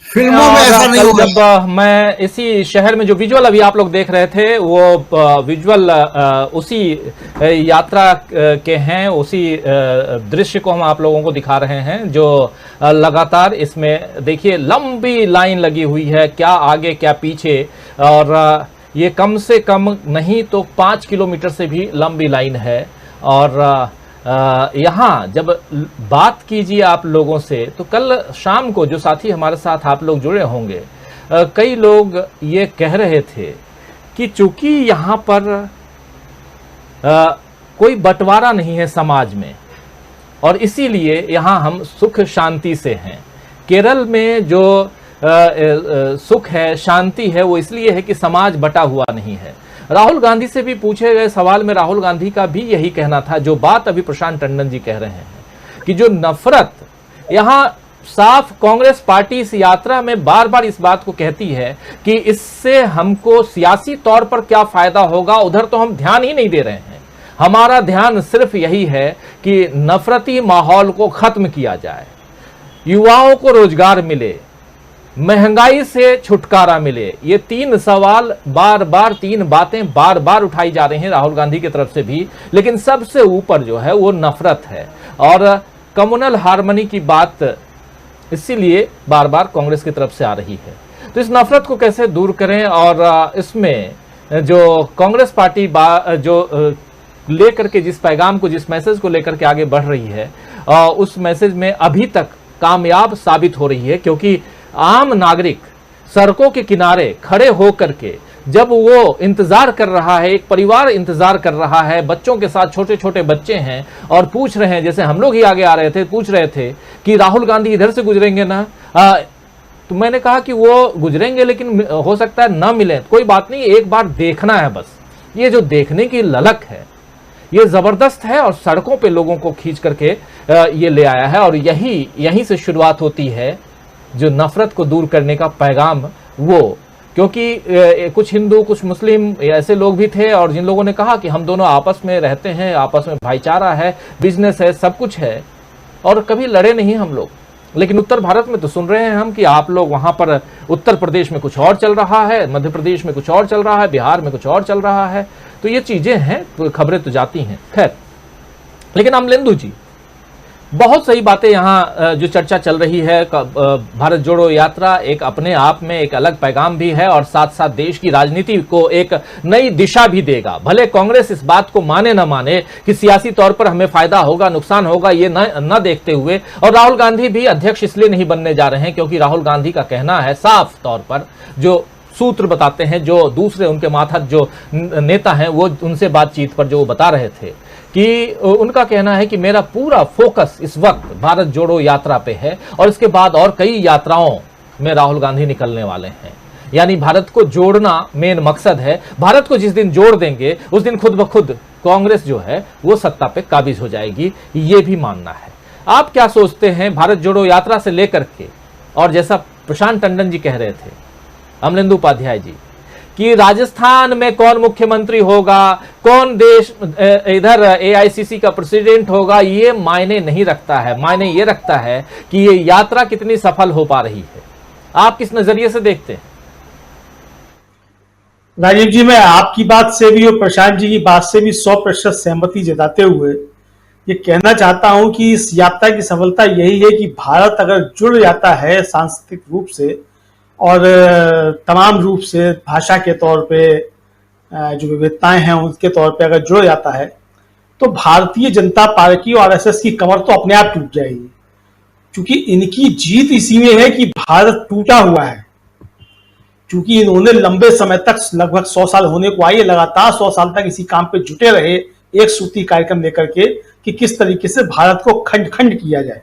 फिल्मों में ऐसा नहीं होगा।
जब मैं इसी शहर में, जो विजुअल अभी आप लोग देख रहे थे, वो विजुअल उसी यात्रा के हैं, उसी दृश्य को हम आप लोगों को दिखा रहे हैं, जो लगातार इसमें देखिए लंबी लाइन लगी हुई है, क्या आगे क्या पीछे, और ये कम से कम नहीं तो 5 किलोमीटर से भी लंबी लाइन है। और यहाँ जब बात कीजिए आप लोगों से, तो कल शाम को जो साथी हमारे साथ आप लोग जुड़े होंगे, कई लोग ये कह रहे थे कि चूंकि यहाँ पर कोई बंटवारा नहीं है समाज में, और इसीलिए यहाँ हम सुख शांति से हैं। केरल में जो सुख है, शांति है, वो इसलिए है कि समाज बटा हुआ नहीं है। राहुल गांधी से भी पूछे गए सवाल में राहुल गांधी का भी यही कहना था, जो बात अभी प्रशांत टंडन जी कह रहे हैं, कि जो नफरत यहाँ साफ कांग्रेस पार्टी इस यात्रा में बार बार इस बात को कहती है कि इससे हमको सियासी तौर पर क्या फायदा होगा, उधर तो हम ध्यान ही नहीं दे रहे हैं। हमारा ध्यान सिर्फ यही है कि नफरती माहौल को खत्म किया जाए, युवाओं को रोजगार मिले, महंगाई से छुटकारा मिले। ये 3 सवाल बार बार, 3 बातें बार बार उठाई जा रही हैं राहुल गांधी की तरफ से भी, लेकिन सबसे ऊपर जो है वो नफरत है और कम्युनल हार्मनी की बात इसीलिए बार बार कांग्रेस की तरफ से आ रही है। तो इस नफरत को कैसे दूर करें, और इसमें जो कांग्रेस पार्टी जो लेकर के जिस पैगाम को, जिस मैसेज को लेकर के आगे बढ़ रही है, उस मैसेज में अभी तक कामयाब साबित हो रही है, क्योंकि आम नागरिक सड़कों के किनारे खड़े होकर के जब वो इंतजार कर रहा है, एक परिवार इंतजार कर रहा है, बच्चों के साथ, छोटे छोटे बच्चे हैं, और पूछ रहे हैं, जैसे हम लोग ही आगे आ रहे थे, पूछ रहे थे कि राहुल गांधी इधर से गुजरेंगे ना, तो मैंने कहा कि वो गुजरेंगे लेकिन हो सकता है ना मिले, कोई बात नहीं, एक बार देखना है बस। ये जो देखने की ललक है ये जबरदस्त है, और सड़कों पे लोगों को खींच करके ये ले आया है, और यहीं से शुरुआत होती है जो नफरत को दूर करने का पैगाम। वो क्योंकि कुछ हिंदू, कुछ मुस्लिम ऐसे लोग भी थे, और जिन लोगों ने कहा कि हम दोनों आपस में रहते हैं, आपस में भाईचारा है, बिजनेस है, सब कुछ है, और कभी लड़े नहीं हम लोग। लेकिन उत्तर भारत में तो सुन रहे हैं हम कि आप लोग वहां पर, उत्तर प्रदेश में कुछ और चल रहा है, मध्य प्रदेश में कुछ और चल रहा है, बिहार में कुछ और चल रहा है। तो ये चीजें हैं, खबरें तो जाती हैं। खैर, लेकिन अमलेंदु जी, बहुत सही बातें यहाँ जो चर्चा चल रही है, भारत जोड़ो यात्रा एक अपने आप में एक अलग पैगाम भी है और साथ साथ देश की राजनीति को एक नई दिशा भी देगा। भले कांग्रेस इस बात को माने न माने कि सियासी तौर पर हमें फायदा होगा नुकसान होगा ये न देखते हुए, और राहुल गांधी भी अध्यक्ष इसलिए नहीं बनने जा रहे हैं क्योंकि राहुल गांधी का कहना है साफ तौर पर, जो सूत्र बताते हैं, जो दूसरे उनके मातहत जो नेता हैं वो उनसे बातचीत पर जो वो बता रहे थे कि उनका कहना है कि मेरा पूरा फोकस इस वक्त भारत जोड़ो यात्रा पे है और इसके बाद और कई यात्राओं में राहुल गांधी निकलने वाले हैं। यानी भारत को जोड़ना मेन मकसद है। भारत को जिस दिन जोड़ देंगे उस दिन खुद ब खुद कांग्रेस जो है वो सत्ता पे काबिज हो जाएगी, ये भी मानना है। आप क्या सोचते हैं भारत जोड़ो यात्रा से लेकर के, और जैसा प्रशांत टंडन जी कह रहे थे, अमलेंदु उपाध्याय जी, कि राजस्थान में कौन मुख्यमंत्री होगा, कौन देश इधर एआईसीसी का प्रेसिडेंट होगा, ये मायने नहीं रखता है। मायने ये रखता है कि ये यात्रा कितनी सफल हो पा रही है। आप किस नजरिए से देखते हैं?
राजीव जी, मैं आपकी बात से भी और प्रशांत जी की बात से भी 100% सहमति जताते हुए ये कहना चाहता हूं कि इस यात्रा की सफलता यही है कि भारत अगर जुड़ जाता है सांस्कृतिक रूप से और तमाम रूप से, भाषा के तौर पे, जो विविधताएं हैं उनके तौर पे अगर जुड़ जाता है, तो भारतीय जनता पार्टी और आरएसएस की कमर तो अपने आप टूट जाएगी। क्योंकि इनकी जीत इसी में है कि भारत टूटा हुआ है। क्योंकि इन्होंने लंबे समय तक, लगभग 100 साल होने को आए, लगातार 100 साल तक इसी काम पे जुटे रहे, एक सूत्री कार्यक्रम लेकर के कि किस तरीके से भारत को खंड खंड किया जाए,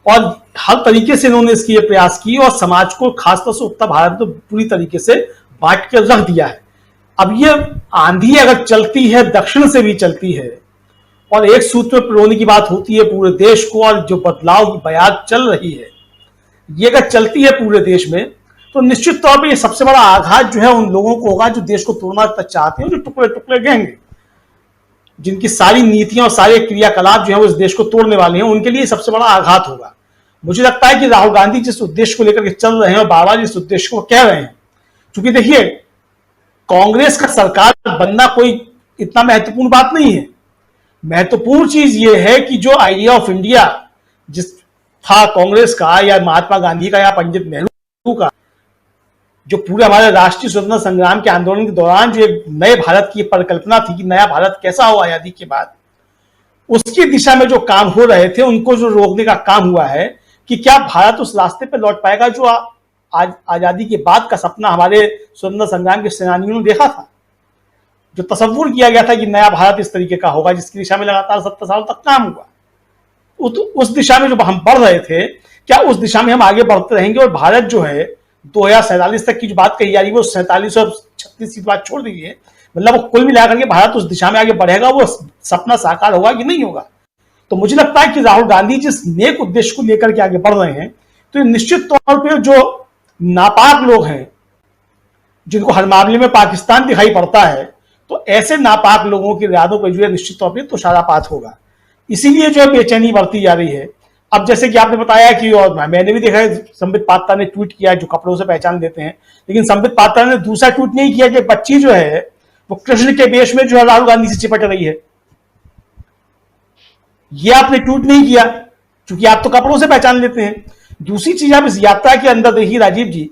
और हर तरीके से इन्होंने इसकी प्रयास की और समाज को, खासतौर से उत्तर भारत को पूरी तरीके से बांट के रख दिया है। अब ये आंधी अगर चलती है, दक्षिण से भी चलती है, और एक सूत्र में पिरोने की बात होती है पूरे देश को, और जो बदलाव की बयान चल रही है ये अगर चलती है पूरे देश में, तो निश्चित तौर पर ये सबसे बड़ा आघात जो है उन लोगों को होगा जो देश को तोड़ना चाहते हैं, जो टुकड़े टुकड़े गैंग, जिनकी सारी नीतियां और सारे क्रियाकलाप जो है उस देश को तोड़ने वाले हैं, उनके लिए सबसे बड़ा आघात होगा। मुझे लगता है कि राहुल गांधी जिस उद्देश्य को लेकर के चल रहे हैं और बार बार जिस उद्देश्य को कह रहे हैं, क्योंकि देखिए कांग्रेस का सरकार बनना कोई इतना महत्वपूर्ण बात नहीं है। महत्वपूर्ण चीज ये है कि जो आइडिया ऑफ इंडिया जिस था कांग्रेस का या महात्मा गांधी का या पंडित नेहरू का, जो पूरे हमारे राष्ट्रीय स्वतंत्रता संग्राम के आंदोलन के दौरान जो एक नए भारत की परिकल्पना थी कि नया भारत कैसा हो आजादी के बाद, उसकी दिशा में जो काम हो रहे थे उनको जो रोकने का काम हुआ है कि क्या भारत उस रास्ते पे लौट पाएगा जो आज आजादी के बाद का सपना हमारे स्वतंत्रता संग्राम के सेनानियों ने देखा था, जो तस्वुर किया गया था कि नया भारत इस तरीके का होगा जिसकी दिशा में लगातार 70 साल तक काम हुआ। उस दिशा में जो हम बढ़ रहे थे, क्या उस दिशा में हम आगे बढ़ते रहेंगे? और भारत जो है 2047 तक की जो बात कही जा रही है वो 47 और 36 की बात छोड़ दीजिए, मतलब कुल मिलाकर के भारत उस दिशा में आगे बढ़ेगा, वो सपना साकार होगा कि नहीं होगा? तो मुझे लगता है कि राहुल गांधी जिस नेक उद्देश्य को लेकर के आगे बढ़ रहे हैं, तो निश्चित तौर पर जो नापाक लोग हैं जिनको हर मामले में पाकिस्तान दिखाई पड़ता है, तो ऐसे नापाक लोगों की इरादों पर जो है निश्चित तौर पर तुषारापात होगा। इसीलिए जो है बेचैनी बढ़ती जा रही है। अब जैसे कि आपने बताया कि, और मैंने भी देखा है, संबित पात्रा ने ट्वीट किया जो कपड़ों से पहचान देते हैं, लेकिन संबित पात्रा ने दूसरा ट्वीट नहीं किया कि बच्ची जो है वो कृष्ण के वेश में जो है राहुल गांधी से चिपट रही है। ये आपने ट्वीट नहीं किया क्योंकि आप तो कपड़ों से पहचान लेते हैं। दूसरी चीज, आप इस यात्रा के अंदर देखिए राजीव जी,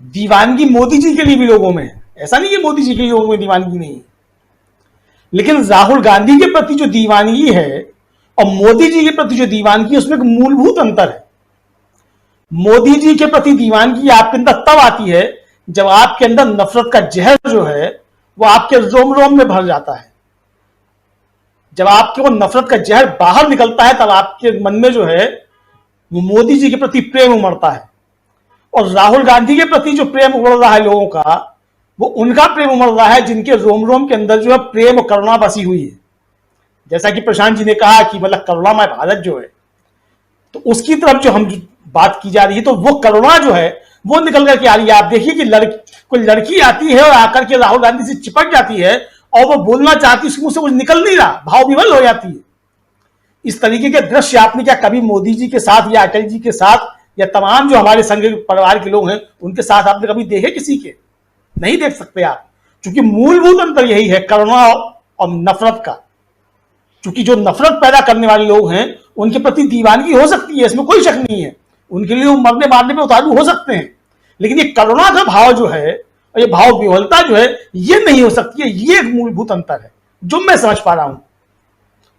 दीवानगी मोदी जी के लिए भी लोगों में है। ऐसा नहीं कि मोदी जी के लिए लोगों में दीवानगी नहीं है, लेकिन राहुल गांधी के प्रति जो दीवानगी है और मोदी जी के प्रति जो दीवानगी, उसमें एक मूलभूत अंतर है। मोदी जी के प्रति दीवानगी आपके अंदर तब आती है जब आपके अंदर नफरत का जहर जो है वो आपके रोम रोम में भर जाता है। जब आपके वो नफरत का जहर बाहर निकलता है तब आपके मन में जो है वो मोदी जी के प्रति प्रेम उमड़ता है। और राहुल गांधी के प्रति जो प्रेम उमड़ रहा है लोगों का, वो उनका प्रेम उमड़ रहा है जिनके रोम रोम के अंदर जो है प्रेम और करुणा बसी हुई है। जैसा कि प्रशांत जी ने कहा कि मतलब करुणामय भारत जो है, तो उसकी तरफ जो हम बात की जा रही है, तो वो करुणा जो है वो निकल करके आ रही है। आप देखिए कि कोई लड़की आती है और आकर के राहुल गांधी से चिपक जाती है और वो बोलना चाहती है, उसके मुंह से कुछ निकल नहीं रहा, भाव विवल हो जाती है। इस तरीके के दृश्य आपने क्या कभी मोदी जी के साथ या अटल जी के साथ या तमाम जो हमारे संघ परिवार के लोग हैं उनके साथ आपने कभी देखे? किसी के नहीं देख सकते आप। क्योंकि मूलभूत अंतर यही है करुणा और नफरत का। क्योंकि जो नफरत पैदा करने वाले लोग हैं उनके प्रति दीवानगी हो सकती है, इसमें कोई शक नहीं है, उनके लिए वो मरने मारने में उतारू हो सकते हैं, लेकिन ये करुणा का भाव जो है और ये भाव विह्वलता जो है ये नहीं हो सकती है। ये एक मूलभूत अंतर है जो मैं समझ पा रहा हूं,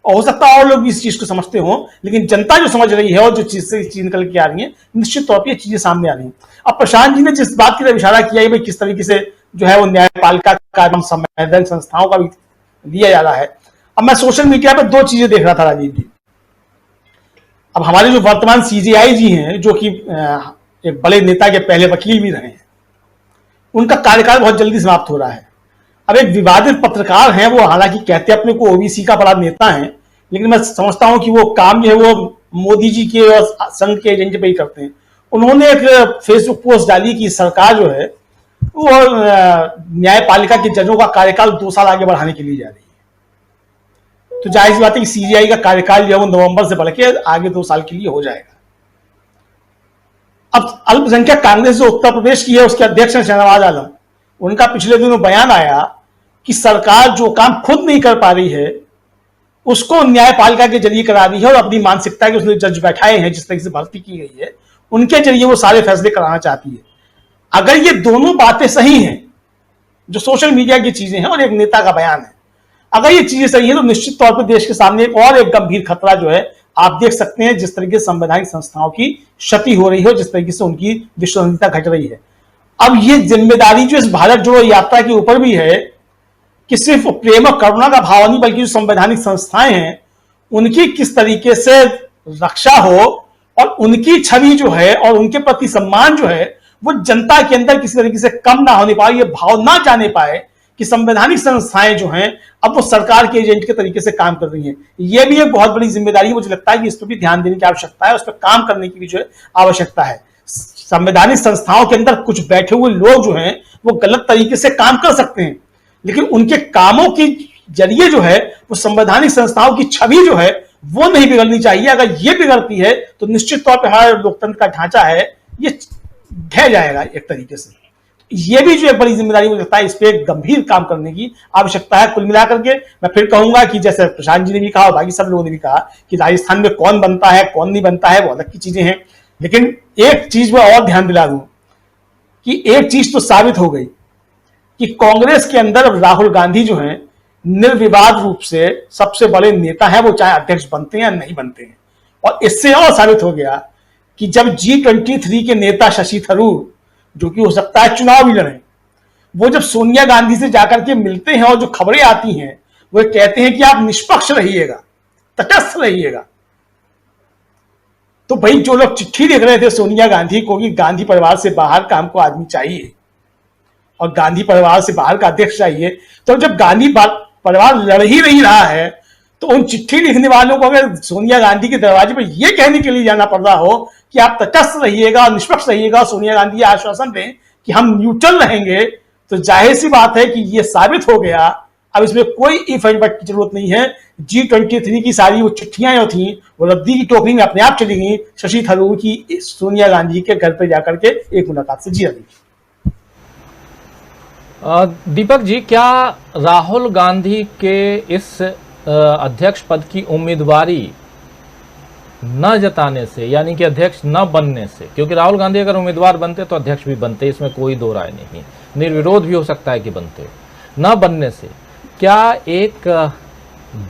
और हो सकता है और लोग भी इस चीज को समझते हो, लेकिन जनता जो समझ रही है और जो चीज से चीज निकल के आ रही है, निश्चित तौर पर ये चीजें सामने आ रही है। अब प्रशांत जी ने जिस बात की तरफ इशारा किया है भाई किस तरीके से जो है वो न्यायपालिका का संवैधानिक संस्थाओं का भी लिया जा रहा है। अब मैं सोशल मीडिया पर दो चीजें देख रहा था राजीव जी। अब हमारे जो वर्तमान सीजेआई जी हैं, जो कि एक बड़े नेता के पहले वकील भी रहे हैं, उनका कार्यकाल बहुत जल्दी समाप्त हो रहा है। अब एक विवादित पत्रकार हैं, वो हालांकि कहते अपने को ओबीसी का बड़ा नेता है, लेकिन मैं समझता हूं कि वो काम जो है वो मोदी जी के और संघ के एजेंडे पे ही करते हैं। उन्होंने एक फेसबुक पोस्ट डाली कि सरकार जो है वो न्यायपालिका के जजों का कार्यकाल 2 साल आगे बढ़ाने के लिए जा रही है। तो जाहिर सी बात है कि सीजीआई का कार्यकाल जो है वो नवंबर से बढ़ के आगे 2 साल के लिए हो जाएगा। अब अल्पसंख्यक कांग्रेस जो उत्तर प्रदेश की है उसके अध्यक्ष हैं शहनवाज आलम, उनका पिछले दिनों बयान आया कि सरकार जो काम खुद नहीं कर पा रही है उसको न्यायपालिका के जरिए करा रही है, और अपनी मानसिकता के उसने जज बैठाए हैं जिस तरीके से भर्ती की गई है उनके जरिए वो सारे फैसले कराना चाहती है। अगर ये दोनों बातें सही हैं, जो सोशल मीडिया की चीजें हैं और एक नेता का बयान है, अगर ये चीजें सही है तो निश्चित तौर पर देश के सामने एक गंभीर खतरा जो है आप देख सकते हैं, जिस तरीके से संवैधानिक संस्थाओं की क्षति हो रही है, जिस तरीके से उनकी विश्वसनीयता घट रही है। अब ये जिम्मेदारी जो इस भारत जोड़ो यात्रा के ऊपर भी है कि सिर्फ प्रेम और करुणा का भाव नहीं, बल्कि जो संवैधानिक संस्थाएं हैं उनकी किस तरीके से रक्षा हो और उनकी छवि जो है और उनके प्रति सम्मान जो है वो जनता के अंदर किसी तरीके से कम ना होने पाए, ये भाव ना जाने पाए कि संवैधानिक संस्थाएं जो हैं अब वो सरकार के एजेंट के तरीके से काम कर रही हैं। ये भी एक बहुत बड़ी जिम्मेदारी मुझे लगता है कि इस पर भी ध्यान देने की आवश्यकता है, उस पर काम करने की भी जो है आवश्यकता है। संवैधानिक संस्थाओं के अंदर कुछ बैठे हुए लोग जो हैं वो गलत तरीके से काम कर सकते हैं, लेकिन उनके कामों के जरिए जो है वो संवैधानिक संस्थाओं की छवि जो है वो नहीं बिगड़नी चाहिए। अगर ये बिगड़ती है तो निश्चित तौर पर हमारा लोकतंत्र का ढांचा है ये ढह जाएगा एक तरीके से। ये भी जो एक बड़ी जिम्मेदारी मुझे लगता है, इस पे एक गंभीर काम करने की आवश्यकता है। कुल मिलाकर के मैं फिर कहूंगा कि जैसे प्रशांत जी ने भी कहा और बाकी सब लोगों ने भी कहा कि राजस्थान में कौन बनता है कौन नहीं बनता है वो अलग की चीजें हैं, लेकिन एक चीज में और ध्यान दिला दूं कि एक चीज तो साबित हो गई कि कांग्रेस के अंदर अब राहुल गांधी जो है निर्विवाद रूप से सबसे बड़े नेता हैं, वो चाहे अध्यक्ष बनते हैं या नहीं बनते हैं। और इससे और साबित हो गया कि जब G23 के नेता शशि थरूर, जो कि हो सकता है चुनाव भी लड़े, वो जब सोनिया गांधी से जाकर के मिलते हैं और जो खबरें आती हैं वो कहते हैं कि आप निष्पक्ष रहिएगा, तटस्थ रहिएगा, तो भाई जो लोग चिट्ठी लिख रहे थे सोनिया गांधी को कि गांधी परिवार से बाहर का हमको आदमी चाहिए और गांधी परिवार से बाहर का अध्यक्ष चाहिए, तो जब गांधी परिवार लड़ ही नहीं रहा है तो उन चिट्ठी लिखने वालों को अगर सोनिया गांधी के दरवाजे पर यह कहने के लिए जाना पड़ रहा हो कि आप तटस्थ रहिएगा और निष्पक्ष रहिएगा, सोनिया गांधी आश्वासन दें कि हम न्यूट्रल रहेंगे, तो जाहिर सी बात है कि यह साबित हो गया। अब इसमें कोई इफ एंड बट की जरूरत नहीं है। G23 की सारी वो चिट्ठियां जो थी वो रद्दी की टोकरी में अपने आप चली गई शशि थरूर की सोनिया गांधी के घर पर जाकर के एक मुलाकात से। जी अभी
दीपक जी, क्या राहुल गांधी के इस अध्यक्ष पद की उम्मीदवारी न जताने से, यानी कि अध्यक्ष न बनने से, क्योंकि राहुल गांधी अगर उम्मीदवार बनते तो अध्यक्ष भी बनते, इसमें कोई दो राय नहीं, निर्विरोध भी हो सकता है कि बनते, न बनने से क्या एक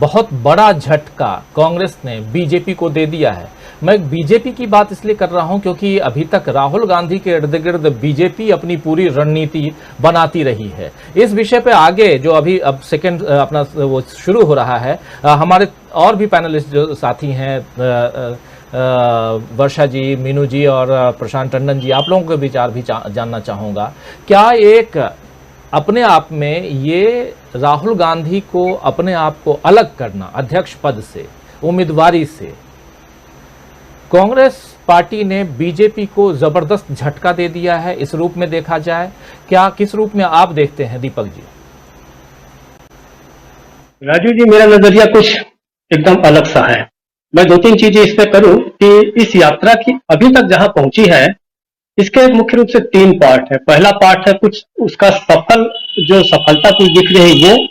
बहुत बड़ा झटका कांग्रेस ने बीजेपी को दे दिया है? मैं बीजेपी की बात इसलिए कर रहा हूं क्योंकि अभी तक राहुल गांधी के इर्द गिर्द बीजेपी अपनी पूरी रणनीति बनाती रही है। इस विषय पे आगे जो अभी अब सेकंड अपना वो शुरू हो रहा है, हमारे और भी पैनलिस्ट जो साथी हैं, वर्षा जी, मीनू जी और प्रशांत टंडन जी, आप लोगों के विचार भी जानना चाहूँगा। क्या एक अपने आप में ये राहुल गांधी को अपने आप को अलग करना अध्यक्ष पद से, उम्मीदवारी से, कांग्रेस पार्टी ने बीजेपी को जबरदस्त झटका दे दिया है? इस रूप में देखा जाए, क्या किस रूप में आप देखते हैं दीपक जी?
राजू जी, मेरा नजरिया कुछ एकदम अलग सा है। मैं 2-3 चीजें इस पे करूं कि इस यात्रा की अभी तक जहां पहुंची है इसके मुख्य रूप से 3 पार्ट है। पहला पार्ट है कुछ उसका सफल जो सफलता कुछ दिख रही है वो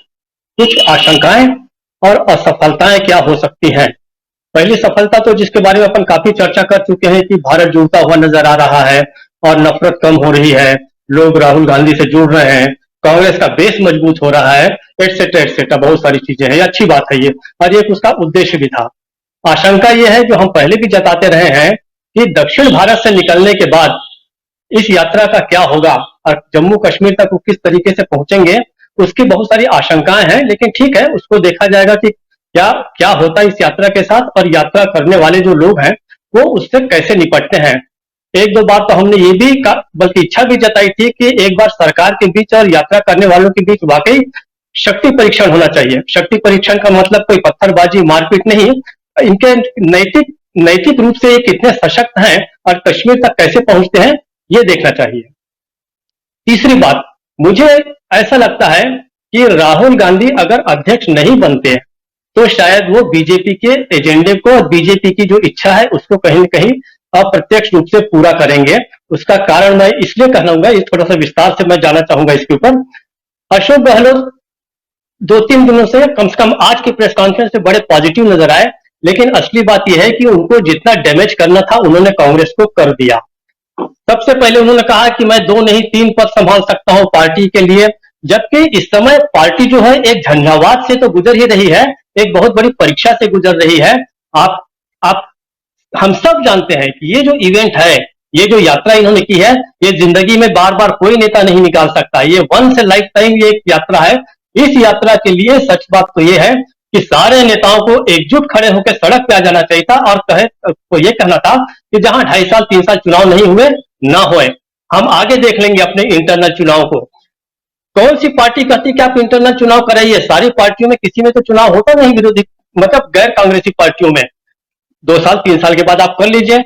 कुछ आशंकाएं और असफलताएं क्या हो सकती हैं। पहली सफलता तो जिसके बारे में अपन काफी चर्चा कर चुके हैं कि भारत जुड़ता हुआ नजर आ रहा है और नफरत कम हो रही है, लोग राहुल गांधी से जुड़ रहे हैं, कांग्रेस का बेस मजबूत हो रहा है, एटसेट्रा, बहुत सारी चीजें हैं, ये अच्छी बात है ये, और ये उसका उद्देश्य भी था। आशंका ये है जो हम पहले भी जताते रहे हैं कि दक्षिण भारत से निकलने के बाद इस यात्रा का क्या होगा और जम्मू कश्मीर तक वो किस तरीके से पहुंचेंगे, उसकी बहुत सारी आशंकाएं हैं। लेकिन ठीक है, उसको देखा जाएगा कि क्या क्या होता है इस यात्रा के साथ और यात्रा करने वाले जो लोग हैं वो उससे कैसे निपटते हैं। एक दो बार तो हमने ये भी बल्कि इच्छा भी जताई थी कि एक बार सरकार के बीच और यात्रा करने वालों के बीच वाकई शक्ति परीक्षण होना चाहिए। शक्ति परीक्षण का मतलब कोई पत्थरबाजी मारपीट नहीं, इनके नैतिक रूप से ये कितने सशक्त हैं और कश्मीर तक कैसे पहुंचते हैं ये देखना चाहिए। तीसरी बात, मुझे ऐसा लगता है कि राहुल गांधी अगर अध्यक्ष नहीं बनते तो शायद वो बीजेपी के एजेंडे को और बीजेपी की जो इच्छा है उसको कहीं न कहीं अप्रत्यक्ष रूप से पूरा करेंगे। उसका कारण मैं इसलिए कहूंगा, इस थोड़ा सा विस्तार से मैं जाना चाहूंगा इसके ऊपर। अशोक गहलोत 2-3 दिनों से कम आज की प्रेस कॉन्फ्रेंस से बड़े पॉजिटिव नजर आए, लेकिन असली बात यह है कि उनको जितना डैमेज करना था उन्होंने कांग्रेस को कर दिया। सबसे पहले उन्होंने कहा कि मैं 2 नहीं 3 पद संभाल सकता हूं पार्टी के लिए, जबकि इस समय पार्टी जो है एक झंझावात से तो गुजर ही रही है, एक बहुत बड़ी परीक्षा से गुजर रही है। आप हम सब जानते हैं कि ये जो इवेंट है, ये जो यात्रा इन्होंने की है, ये जिंदगी में बार बार कोई नेता नहीं निकाल सकता। ये वंस ए लाइफ टाइम ये एक यात्रा है। इस यात्रा के लिए सच बात तो ये है कि सारे नेताओं को एकजुट खड़े होकर सड़क पे आ जाना चाहिए था और तो ये कहना था कि जहां 2.5 साल 3 साल चुनाव नहीं हुए ना हुए, हम आगे देख लेंगे अपने इंटरनल चुनाव को। कौन सी पार्टी कहती कि आप इंटरनल चुनाव कराइए? सारी पार्टियों में किसी में तो चुनाव होता नहीं, विरोधी मतलब गैर कांग्रेसी पार्टियों में 2 साल 3 साल के बाद आप कर लीजिए।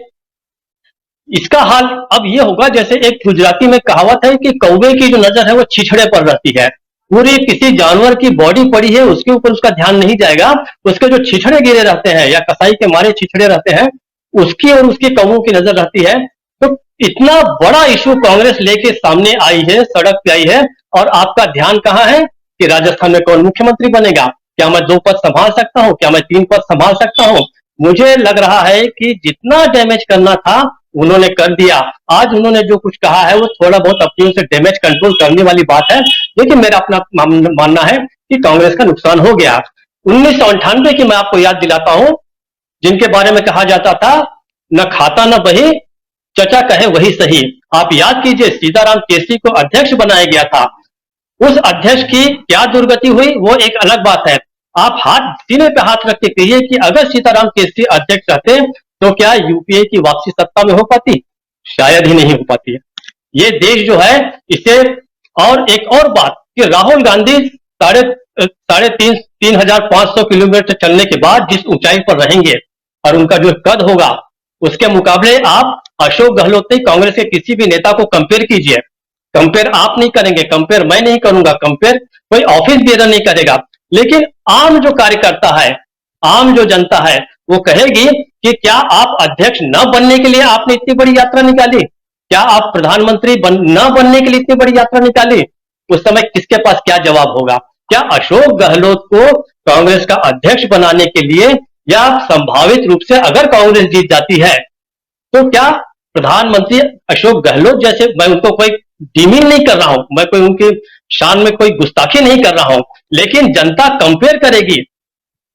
इसका हाल अब ये होगा जैसे एक गुजराती में कहावत है कि कौवे की जो नजर है वो छिछड़े पर रहती है। पूरी किसी जानवर की बॉडी पड़ी है, उसके ऊपर उसका ध्यान नहीं जाएगा, उसके जो छिछड़े गिरे रहते हैं या कसाई के मारे छिछड़े रहते हैं उसकी और उसके कौवों की नजर रहती है। तो इतना बड़ा इशू कांग्रेस लेके सामने आई है, सड़क पे आई है, और आपका ध्यान कहां है कि राजस्थान में कौन मुख्यमंत्री बनेगा, क्या मैं 2 पद संभाल सकता हूं, क्या मैं 3 पद संभाल सकता हूं। मुझे लग रहा है कि जितना डैमेज करना था उन्होंने कर दिया। आज उन्होंने जो कुछ कहा है वो थोड़ा बहुत अपनी से डैमेज कंट्रोल करने वाली बात है, लेकिन मेरा अपना मानना है कि कांग्रेस का नुकसान हो गया। 1998 की मैं आपको याद दिलाता हूं, जिनके बारे में कहा जाता था न खाता न बही, चचा कहे वही सही। आप याद कीजिए, सीताराम केसरी को अध्यक्ष बनाया गया था। उस अध्यक्ष की क्या दुर्गति हुई वो एक अलग बात है। आप सीने पे हाथ रख के कहिए कि अगर सीताराम केसरी अध्यक्ष रहते तो क्या यूपीए की वापसी सत्ता में हो पाती? शायद ही नहीं हो पाती है। ये देश जो है इसे, और एक और बात कि राहुल गांधी 3,500 किलोमीटर चलने के बाद जिस ऊंचाई पर रहेंगे और उनका जो कद होगा, उसके मुकाबले आप अशोक गहलोत ने कांग्रेस के किसी भी नेता को कंपेयर कीजिए। कंपेयर आप नहीं करेंगे, कंपेयर मैं नहीं करूंगा, कंपेयर कोई ऑफिस बेयर नहीं करेगा, लेकिन आम जो कार्यकर्ता है, आम जो जनता है वो कहेगी कि क्या आप अध्यक्ष न बनने के लिए आपने इतनी बड़ी यात्रा निकाली? क्या आप प्रधानमंत्री न बनने के लिए इतनी बड़ी यात्रा निकाली? उस समय किसके पास क्या जवाब होगा? क्या अशोक गहलोत को कांग्रेस का अध्यक्ष बनाने के लिए, या संभावित रूप से अगर कांग्रेस जीत जाती है तो क्या प्रधानमंत्री अशोक गहलोत जैसे, मैं उनको कोई डीमिंग नहीं कर रहा हूं, मैं कोई उनकी शान में कोई गुस्ताखी नहीं कर रहा हूं, लेकिन जनता कंपेयर करेगी।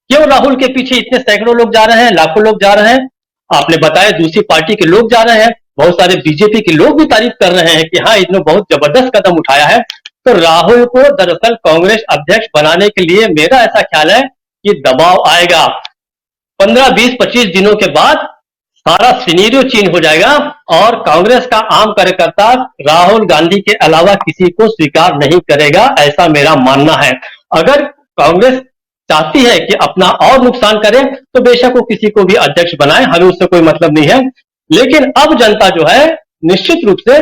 क्यों राहुल के पीछे इतने सैकड़ों लोग जा रहे हैं, लाखों लोग जा रहे हैं? आपने बताया दूसरी पार्टी के लोग जा रहे हैं, बहुत सारे बीजेपी के लोग भी तारीफ कर रहे हैं कि हाँ इन्होंने बहुत जबरदस्त कदम उठाया है। तो राहुल को दरअसल कांग्रेस अध्यक्ष बनाने के लिए मेरा ऐसा ख्याल है कि दबाव आएगा। 15, 20, 25 दिनों के बाद सारा सिनेरियो चेंज हो जाएगा और कांग्रेस का आम कार्यकर्ता राहुल गांधी के अलावा किसी को स्वीकार नहीं करेगा, ऐसा मेरा मानना है। अगर कांग्रेस चाहती है कि अपना और नुकसान करे तो बेशक वो किसी को भी अध्यक्ष बनाए, हमें उससे कोई मतलब नहीं है। लेकिन अब जनता जो है निश्चित रूप से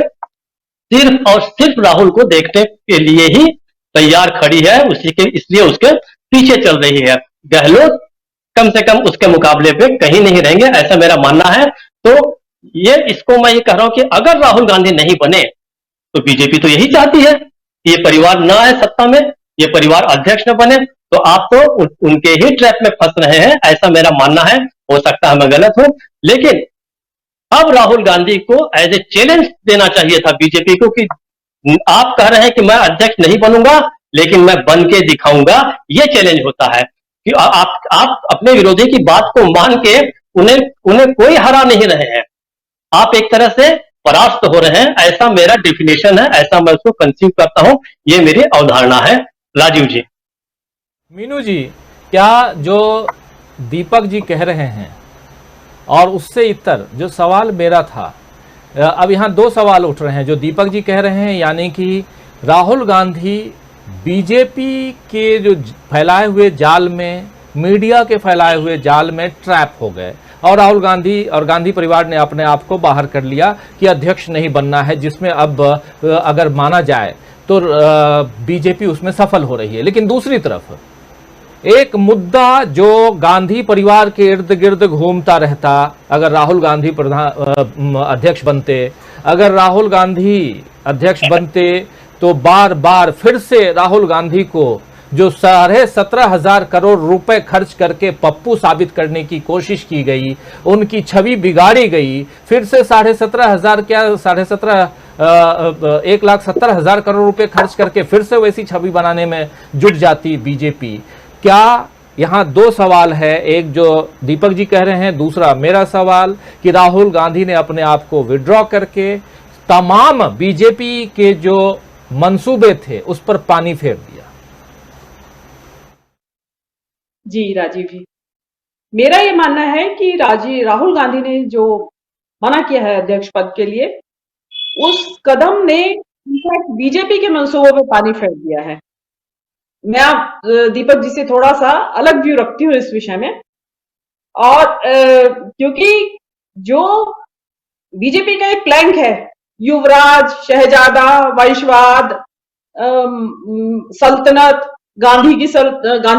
सिर्फ और सिर्फ राहुल को देखने के लिए ही तैयार खड़ी है, इसलिए उसके पीछे चल रही है। गहलोत कम से कम उसके मुकाबले पे कहीं नहीं रहेंगे, ऐसा मेरा मानना है। तो इसको मैं ये कह रहा हूं कि अगर राहुल गांधी नहीं बने तो बीजेपी तो यही चाहती है कि ये परिवार ना आए सत्ता में, ये परिवार अध्यक्ष न बने, तो आप तो उनके ही ट्रैप में फंस रहे हैं, ऐसा मेरा मानना है। हो सकता है मैं गलत हूं, लेकिन अब राहुल गांधी को एज ए चैलेंज देना चाहिए था बीजेपी को कि आप कह रहे हैं कि मैं अध्यक्ष नहीं बनूंगा, लेकिन मैं बन के दिखाऊंगा। ये चैलेंज होता है कि आप अपने विरोधी की बात को मान के उन्हें कोई हरा नहीं रहे हैं, आप एक तरह से परास्त हो रहे हैं। ऐसा मेरा डेफिनेशन है, ऐसा मैं उसको कंसीव करता हूं, ये मेरी अवधारणा है। राजीव जी।
मीनू जी, क्या जो दीपक जी कह रहे हैं और उससे इतर जो सवाल मेरा था, अब यहाँ दो सवाल उठ रहे हैं। जो दीपक जी कह रहे हैं यानी कि राहुल गांधी बीजेपी के जो फैलाए हुए जाल में, मीडिया के फैलाए हुए जाल में ट्रैप हो गए और राहुल गांधी और गांधी परिवार ने अपने आप को बाहर कर लिया कि अध्यक्ष नहीं बनना है, जिसमें अब अगर माना जाए तो बीजेपी उसमें सफल हो रही है। लेकिन दूसरी तरफ एक मुद्दा जो गांधी परिवार के इर्द गिर्द घूमता रहता, अगर राहुल गांधी अध्यक्ष बनते, अगर राहुल गांधी अध्यक्ष बनते तो बार बार फिर से राहुल गांधी को जो 17,500 करोड़ रुपए खर्च करके पप्पू साबित करने की कोशिश की गई, उनकी छवि बिगाड़ी गई, फिर से 17,500 क्या 1,70,000 करोड़ रुपए खर्च करके फिर से वैसी छवि बनाने में जुट जाती बीजेपी। क्या यहाँ दो सवाल है, एक जो दीपक जी कह रहे हैं, दूसरा मेरा सवाल कि राहुल गांधी ने अपने आप को विड्रॉ करके तमाम बीजेपी के जो मंसूबे थे उस पर पानी फेर दिया।
जी राजीव जी, मेरा ये मानना है कि राहुल गांधी ने जो मना किया है अध्यक्ष पद के लिए, उस कदम ने इनफैक्ट बीजेपी के मंसूबों में पानी फेर दिया है। मैं आप दीपक जी से थोड़ा सा अलग व्यू रखती हूँ इस विषय में, और क्योंकि जो बीजेपी का एक प्लैंक है, युवराज, शहजादा, वंशवाद, सल्तनत, गांधी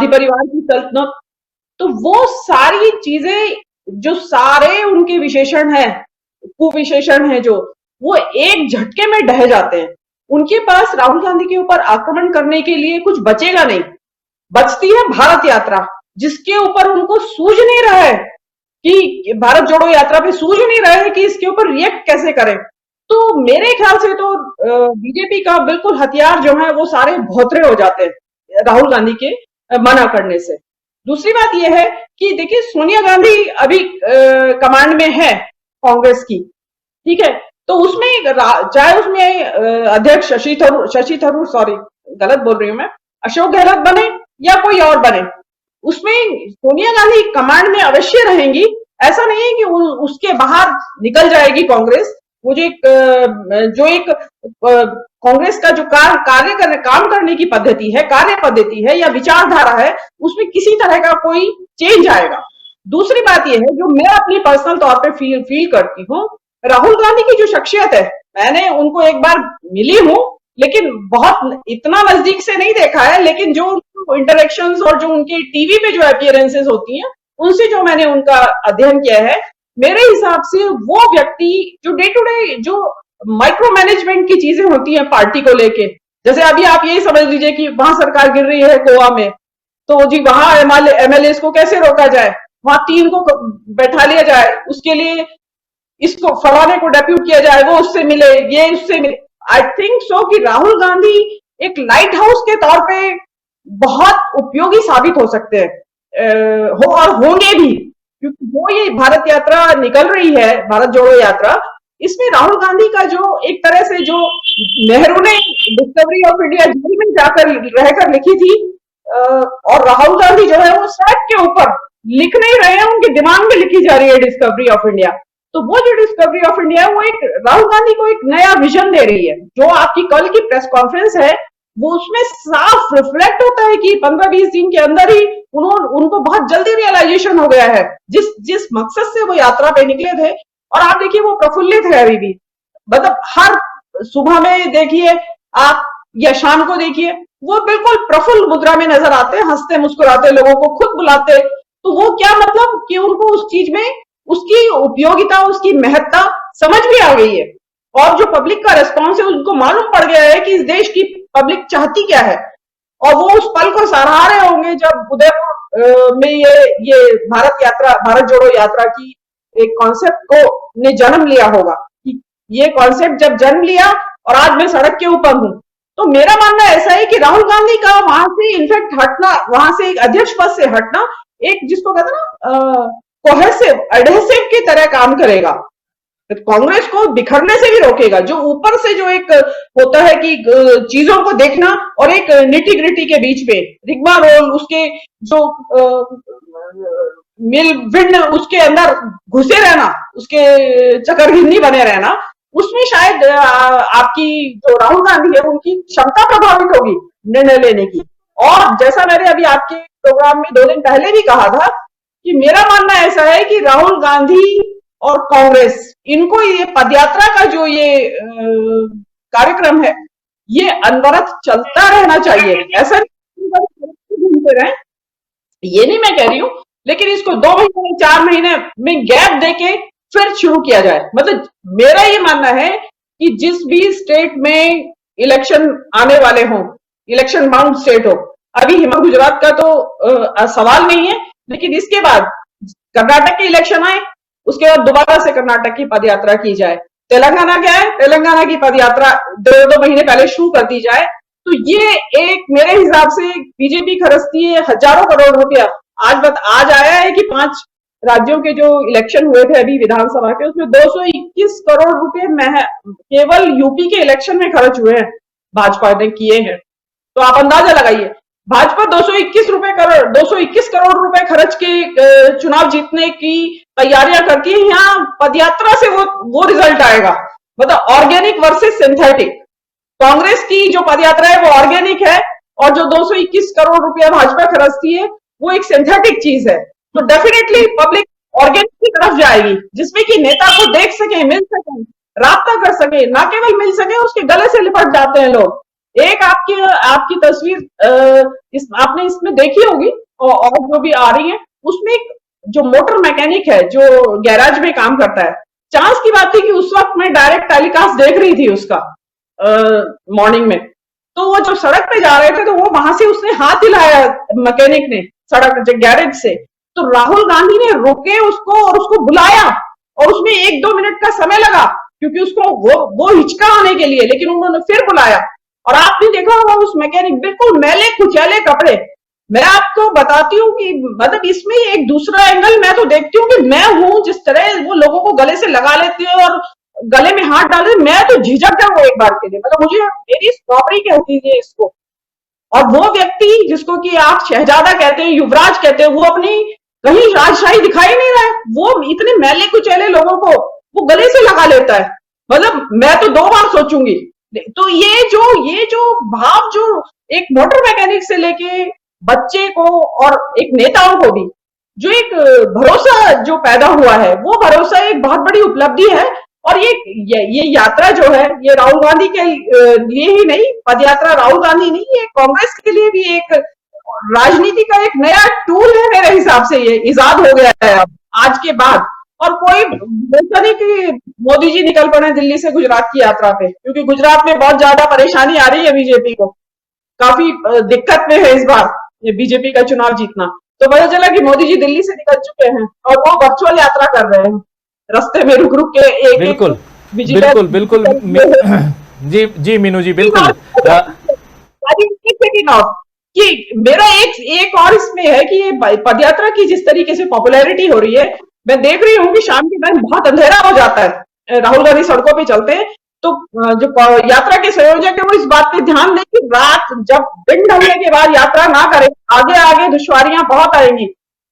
परिवार की सल्तनत, तो वो सारी चीजें जो सारे उनके विशेषण है, कुविशेषण है, जो वो एक झटके में ढह जाते हैं। उनके पास राहुल गांधी के ऊपर आक्रमण करने के लिए कुछ बचेगा नहीं। बचती है भारत यात्रा, जिसके ऊपर उनको सूझ नहीं रहा है कि भारत जोड़ो यात्रा पे सूझ नहीं रहा है कि इसके ऊपर रिएक्ट कैसे करें। तो मेरे ख्याल से तो बीजेपी का बिल्कुल हथियार जो है वो सारे भोथरे हो जाते हैं राहुल गांधी के मना करने से। दूसरी बात यह है कि देखिए, सोनिया गांधी अभी कमांड में है कांग्रेस की, ठीक है, तो उसमें चाहे उसमें अध्यक्ष शशि थरूर सॉरी गलत बोल रही हूं मैं, अशोक गहलोत बने या कोई और बने, उसमें सोनिया गांधी कमांड में अवश्य रहेंगी। ऐसा नहीं है कि उसके बाहर निकल जाएगी कांग्रेस। वो जो एक कांग्रेस का जो काम करने की पद्धति है, कार्य पद्धति है या विचारधारा है, उसमें किसी तरह का कोई चेंज आएगा। दूसरी बात यह है, जो मैं अपनी पर्सनल तौर पे फील करती हूँ, राहुल गांधी की जो शख्सियत है, मैंने उनको एक बार मिली हूं, लेकिन बहुत इतना नजदीक से नहीं देखा है, लेकिन जो इंटरेक्शंस और जो उनके टीवी पे जो अपीयरेंसेस होती हैं, उनसे जो मैंने उनका अध्ययन किया है, मेरे हिसाब से वो व्यक्ति जो डे टू डे जो माइक्रो मैनेजमेंट की चीजें होती हैं पार्टी को लेके, जैसे अभी आप यही समझ लीजिए कि वहां सरकार गिर रही है गोवा में, तो जी वहां एमएलए को कैसे रोका जाए, वहां 3 को बैठा लिया जाए, उसके लिए इसको फलाने को डेप्यूट किया जाए, वो उससे मिले, ये उससे मिले। आई थिंक सो कि राहुल गांधी एक लाइट हाउस के तौर पे बहुत उपयोगी साबित हो सकते हैं, और होंगे भी, क्योंकि वो ये भारत यात्रा निकल रही है, भारत जोड़ो यात्रा, इसमें राहुल गांधी का जो एक तरह से जो नेहरू ने डिस्कवरी ऑफ इंडिया जेल में जाकर रहकर लिखी थी, और राहुल गांधी जो है वो सड़क के ऊपर लिख नहीं रहे हैं, उनके दिमाग में लिखी जा रही है डिस्कवरी ऑफ इंडिया। तो वो जो डिस्कवरी ऑफ इंडिया है, वो एक राहुल गांधी को एक नया विजन दे रही है। जो आपकी कल की प्रेस कॉन्फ्रेंस है, वो उसमें साफ रिफ्लेक्ट होता है कि 15-20 दिन के अंदर ही उनको बहुत जल्दी रियलाइजेशन हो गया है जिस मकसद से वो यात्रा पे निकले थे। और आप देखिए, वो प्रफुल्लित है अभी भी, मतलब हर सुबह में देखिए आप या शाम को देखिए, वो बिल्कुल प्रफुल्ल मुद्रा में नजर आते हैं, हंसते मुस्कुराते, लोगों को खुद बुलाते। तो वो क्या मतलब कि उनको उस चीज में उसकी उपयोगिता, उसकी महत्ता समझ भी आ गई है, और जो पब्लिक का रिस्पॉन्स है उनको मालूम पड़ गया है कि इस देश की पब्लिक चाहती क्या है, और वो उस पल को सराह रहे होंगे जब उदयपुर में ये भारत जोड़ो यात्रा की एक कॉन्सेप्ट को ने जन्म लिया होगा कि ये कॉन्सेप्ट जब जन्म लिया और आज मैं सड़क के ऊपर हूं। तो मेरा मानना ऐसा है कि राहुल गांधी का वहां से इनफैक्ट हटना, वहां से एक अध्यक्ष पद से हटना एक जिसको कहते हैं ना कोहेसिव एडहेसिव की तरह काम करेगा, कांग्रेस को बिखरने से भी रोकेगा। जो ऊपर से जो एक होता है कि चीजों को देखना और एक निटी ग्रिटी के बीच में रिग्मा रोल उसके जो मिल विंड उसके अंदर घुसे रहना, उसके चकरघिन्नी बने रहना, उसमें शायद आपकी जो राहुल गांधी है उनकी क्षमता प्रभावित होगी निर्णय लेने की। और जैसा मैंने अभी आपके प्रोग्राम में 2 दिन पहले भी कहा था कि मेरा मानना ऐसा है कि राहुल गांधी और कांग्रेस इनको ये पदयात्रा का जो ये कार्यक्रम है ये अनवरत चलता रहना चाहिए। ऐसा घूमते रहे, ये नहीं मैं कह रही हूं, लेकिन इसको 2 महीने 4 महीने में गैप देके फिर शुरू किया जाए। मतलब मेरा ये मानना है कि जिस भी स्टेट में इलेक्शन आने वाले हों, इलेक्शन बाउंड स्टेट हो, अभी गुजरात का तो सवाल नहीं है, लेकिन इसके बाद कर्नाटक के इलेक्शन आए, उसके बाद दोबारा से कर्नाटक की पदयात्रा की जाए। तेलंगाना क्या है, तेलंगाना की पदयात्रा 2 महीने पहले शुरू कर दी जाए। तो ये एक मेरे हिसाब से बीजेपी खर्चती है हजारों करोड़ रुपया। आज आया है कि 5 राज्यों के जो इलेक्शन हुए थे अभी विधानसभा के, उसमें 221 करोड़ रुपए केवल यूपी के इलेक्शन में खर्च हुए हैं, भाजपा ने किए हैं। तो आप अंदाजा लगाइए, भाजपा 221 करोड़ रुपए खर्च के चुनाव जीतने की तैयारियां करती है। यहाँ पदयात्रा से वो रिजल्ट आएगा, मतलब ऑर्गेनिक वर्सेस सिंथेटिक। कांग्रेस की जो पदयात्रा है वो ऑर्गेनिक है और जो 221 करोड़ रुपया भाजपा खर्चती है वो एक सिंथेटिक चीज है। तो डेफिनेटली पब्लिक ऑर्गेनिक की तरफ जाएगी, जिसमें कि नेता को देख सके, मिल सके, राब्ता कर सके, ना केवल मिल सके, उसके गले से लिपट जाते हैं लोग। एक आपकी तस्वीर आपने इसमें देखी होगी और जो भी आ रही है, उसमें एक जो मोटर मैकेनिक है जो गैराज में काम करता है, चांस की बात थी कि उस वक्त मैं डायरेक्ट टेलीकास्ट देख रही थी उसका मॉर्निंग में। तो वो जो सड़क पे जा रहे थे तो वो वहां से उसने हाथ हिलाया मैकेनिक ने सड़क गैरेज से, तो राहुल गांधी ने रोके उसको और उसको बुलाया और उसमें 1-2 मिनट का समय लगा क्योंकि उसको वो हिचका आने के लिए, लेकिन उन्होंने फिर बुलाया। और आपने देखा होगा उस मैकेनिक बिल्कुल मैले कुचैले कपड़े। मैं आपको बताती हूँ कि मतलब इसमें एक दूसरा एंगल मैं तो देखती हूँ कि मैं हूं जिस तरह वो लोगों को गले से लगा लेती है और गले में हाथ डाल, मैं तो झिझक जाऊँ एक बार के लिए, मतलब मुझे मेरी स्ट्रॉबेरी कहती है इसको। और वो व्यक्ति जिसको कि आप शहजादा कहते हैं, युवराज कहते हैं, वो अपनी कहीं राजशाही दिखाई नहीं रहा है, वो इतने मैले कुचैले लोगों को वो गले से लगा लेता है। मतलब मैं तो 2 बार सोचूंगी। तो ये जो भाव जो एक मोटर मैकेनिक से लेके बच्चे को और एक नेताओं को भी जो एक भरोसा जो पैदा हुआ है, वो भरोसा एक बहुत बड़ी उपलब्धि है। और ये यात्रा जो है ये राहुल गांधी के लिए ही नहीं, पदयात्रा राहुल गांधी नहीं, ये कांग्रेस के लिए भी एक राजनीति का एक नया टूल है मेरे हिसाब से, ये इजाद हो गया है अब आज के बाद। और कोई बोलता नहीं कि मोदी जी निकल पड़े दिल्ली से गुजरात की यात्रा पे, क्योंकि गुजरात में बहुत ज्यादा परेशानी आ रही है बीजेपी को, काफी दिक्कत में है इस बार ये बीजेपी का चुनाव जीतना। तो पता चला कि मोदी जी दिल्ली से निकल चुके हैं और वो वर्चुअल यात्रा कर रहे हैं, रास्ते में रुक रुक के
बिल्कुल बिल्कुल जी मीनू जी बिल्कुल।
कि मेरा एक और इसमें है कि ये पदयात्रा की जिस तरीके से पॉपुलैरिटी हो रही है, मैं देख रही हूँ कि शाम के टाइम बहुत अंधेरा हो जाता है, राहुल गांधी सड़कों पे चलते हैं, तो जो यात्रा के संयोजक है वो इस बात पे ध्यान दें कि रात जब दिन ढलने के बाद यात्रा ना करें, आगे दुश्वारियां बहुत आएंगी,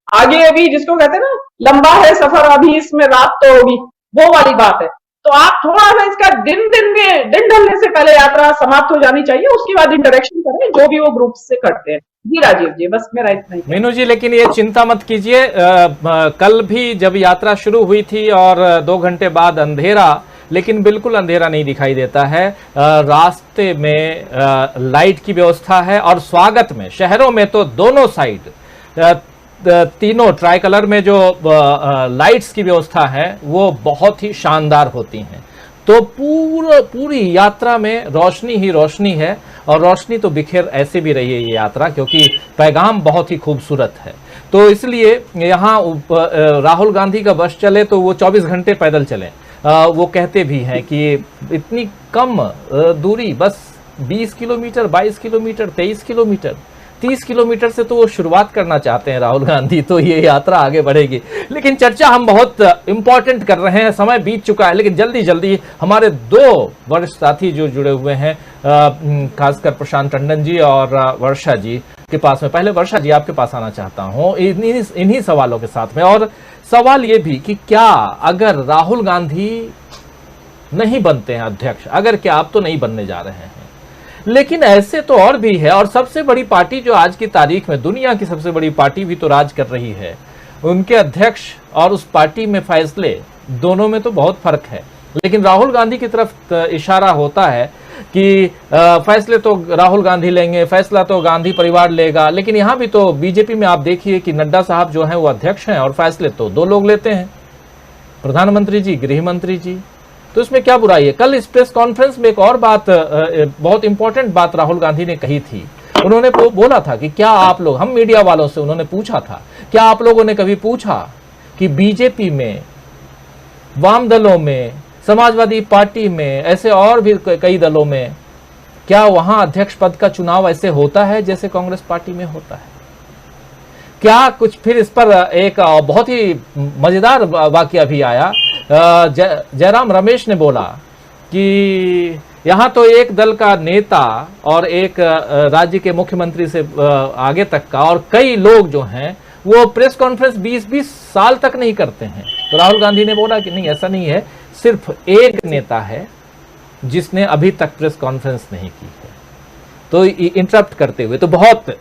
आगे अभी जिसको कहते हैं ना लंबा है सफर, अभी इसमें रात तो होगी, वो वाली बात है। तो आप थोड़ा सा इसका दिन ढलने से पहले यात्रा समाप्त हो जानी चाहिए, उसके बाद इंटरेक्शन करें जो भी वो ग्रुप से करते हैं। जी राजीव जी, बस मेरा इतना ही।
मीनू जी, लेकिन ये चिंता मत कीजिए, कल भी जब यात्रा शुरू हुई थी और 2 घंटे बाद अंधेरा, लेकिन बिल्कुल अंधेरा नहीं दिखाई देता है। रास्ते में लाइट की व्यवस्था है और स्वागत में शहरों में तो दोनों साइड तीनों ट्राई कलर में जो लाइट्स की व्यवस्था है वो बहुत ही शानदार होती हैं। तो पूरी यात्रा में रोशनी ही रोशनी है, और रोशनी तो बिखेर ऐसे भी रही है ये यात्रा, क्योंकि पैगाम बहुत ही खूबसूरत है। तो इसलिए यहाँ राहुल गांधी का बस चले तो वो 24 घंटे पैदल चले। वो कहते भी हैं कि इतनी कम दूरी, बस 20 किलोमीटर, 22 किलोमीटर, 23 किलोमीटर, 30 किलोमीटर से तो वो शुरुआत करना चाहते हैं राहुल गांधी, तो ये यात्रा आगे बढ़ेगी। लेकिन चर्चा हम बहुत इंपॉर्टेंट कर रहे हैं, समय बीत चुका है, लेकिन जल्दी जल्दी हमारे दो वरिष्ठ साथी जो जुड़े हुए हैं, खासकर प्रशांत टंडन जी और वर्षा जी के पास में। पहले वर्षा जी आपके पास आना चाहता हूं इन्हीं सवालों के साथ में, और सवाल ये भी कि क्या अगर राहुल गांधी नहीं बनते हैं अध्यक्ष, अगर क्या आप तो नहीं बनने जा रहे हैं, लेकिन ऐसे तो और भी है, और सबसे बड़ी पार्टी जो आज की तारीख में दुनिया की सबसे बड़ी पार्टी भी तो राज कर रही है, उनके अध्यक्ष और उस पार्टी में फैसले, दोनों में तो बहुत फर्क है। लेकिन राहुल गांधी की तरफ इशारा होता है कि फैसले तो राहुल गांधी लेंगे, फैसला तो गांधी परिवार लेगा। लेकिन यहां भी तो बीजेपी में आप देखिए कि नड्डा साहब जो हैं वो अध्यक्ष हैं, और फैसले तो दो लोग लेते हैं, प्रधानमंत्री जी, गृह मंत्री जी। तो इसमें क्या बुराई है? कल इस प्रेस कॉन्फ्रेंस में एक और बात, बहुत इंपॉर्टेंट बात राहुल गांधी ने कही थी। उन्होंने बोला था कि क्या आप लोग, हम मीडिया वालों से उन्होंने पूछा था, क्या आप लोगों ने कभी पूछा कि बीजेपी में, वाम दलों में, समाजवादी पार्टी में, ऐसे और भी कई दलों में, क्या वहां अध्यक्ष पद का चुनाव ऐसे होता है जैसे कांग्रेस पार्टी में होता है? क्या कुछ फिर इस पर एक बहुत ही मजेदार वाकया भी आया। जयराम रमेश ने बोला कि यहां तो एक दल का नेता और एक राज्य के मुख्यमंत्री से आगे तक का और कई लोग जो हैं वो प्रेस कॉन्फ्रेंस 20-20 साल तक नहीं करते हैं। तो राहुल गांधी ने बोला कि नहीं, ऐसा नहीं है, सिर्फ एक नेता है जिसने अभी तक प्रेस कॉन्फ्रेंस नहीं की है। तो इंटरप्ट करते हुए, तो बहुत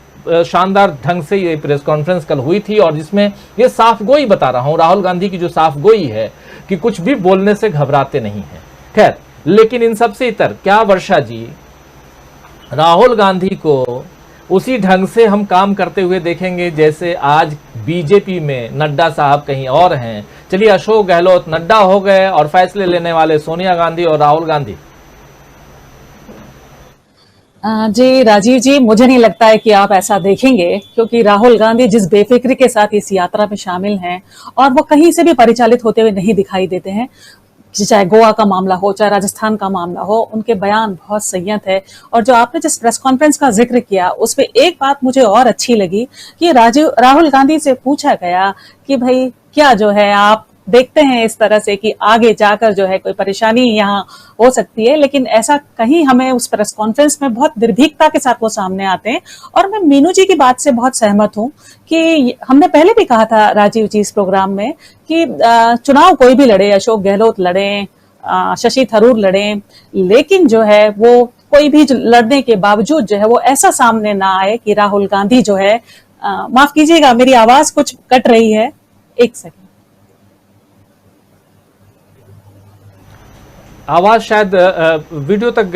शानदार ढंग से ये प्रेस कॉन्फ्रेंस कल हुई थी, और जिसमें ये साफ गोई बता रहा हूं, राहुल गांधी की जो साफ गोई है कि कुछ भी बोलने से घबराते नहीं है। खैर, लेकिन इन सबसे इतर क्या वर्षा जी, राहुल गांधी को उसी ढंग से हम काम करते हुए देखेंगे जैसे आज बीजेपी में नड्डा साहब कहीं और हैं? चलिए, अशोक गहलोत नड्डा हो गए और फैसले लेने वाले सोनिया गांधी और राहुल गांधी।
जी राजीव जी, मुझे नहीं लगता है कि आप ऐसा देखेंगे, क्योंकि राहुल गांधी जिस बेफिक्री के साथ इस यात्रा में शामिल हैं और वो कहीं से भी परिचालित होते हुए नहीं दिखाई देते हैं। चाहे गोवा का मामला हो, चाहे राजस्थान का मामला हो, उनके बयान बहुत संयत है। और जो आपने जिस प्रेस कॉन्फ्रेंस का जिक्र किया, उसमें एक बात मुझे और अच्छी लगी कि राहुल गांधी से पूछा गया कि भाई क्या जो है आप देखते हैं इस तरह से कि आगे जाकर जो है कोई परेशानी यहाँ हो सकती है, लेकिन ऐसा कहीं हमें उस प्रेस कॉन्फ्रेंस में बहुत निर्भीकता के साथ वो सामने आते हैं। और मैं मीनू जी की बात से बहुत सहमत हूँ कि हमने पहले भी कहा था राजीव जी इस प्रोग्राम में कि चुनाव कोई भी लड़े, अशोक गहलोत लड़े, शशि थरूर लड़े, लेकिन जो है वो कोई भी लड़ने के बावजूद जो है वो ऐसा सामने ना आए कि राहुल गांधी जो है, माफ कीजिएगा मेरी आवाज कुछ कट रही है, एक सेकंड,
आवाज शायद वीडियो तक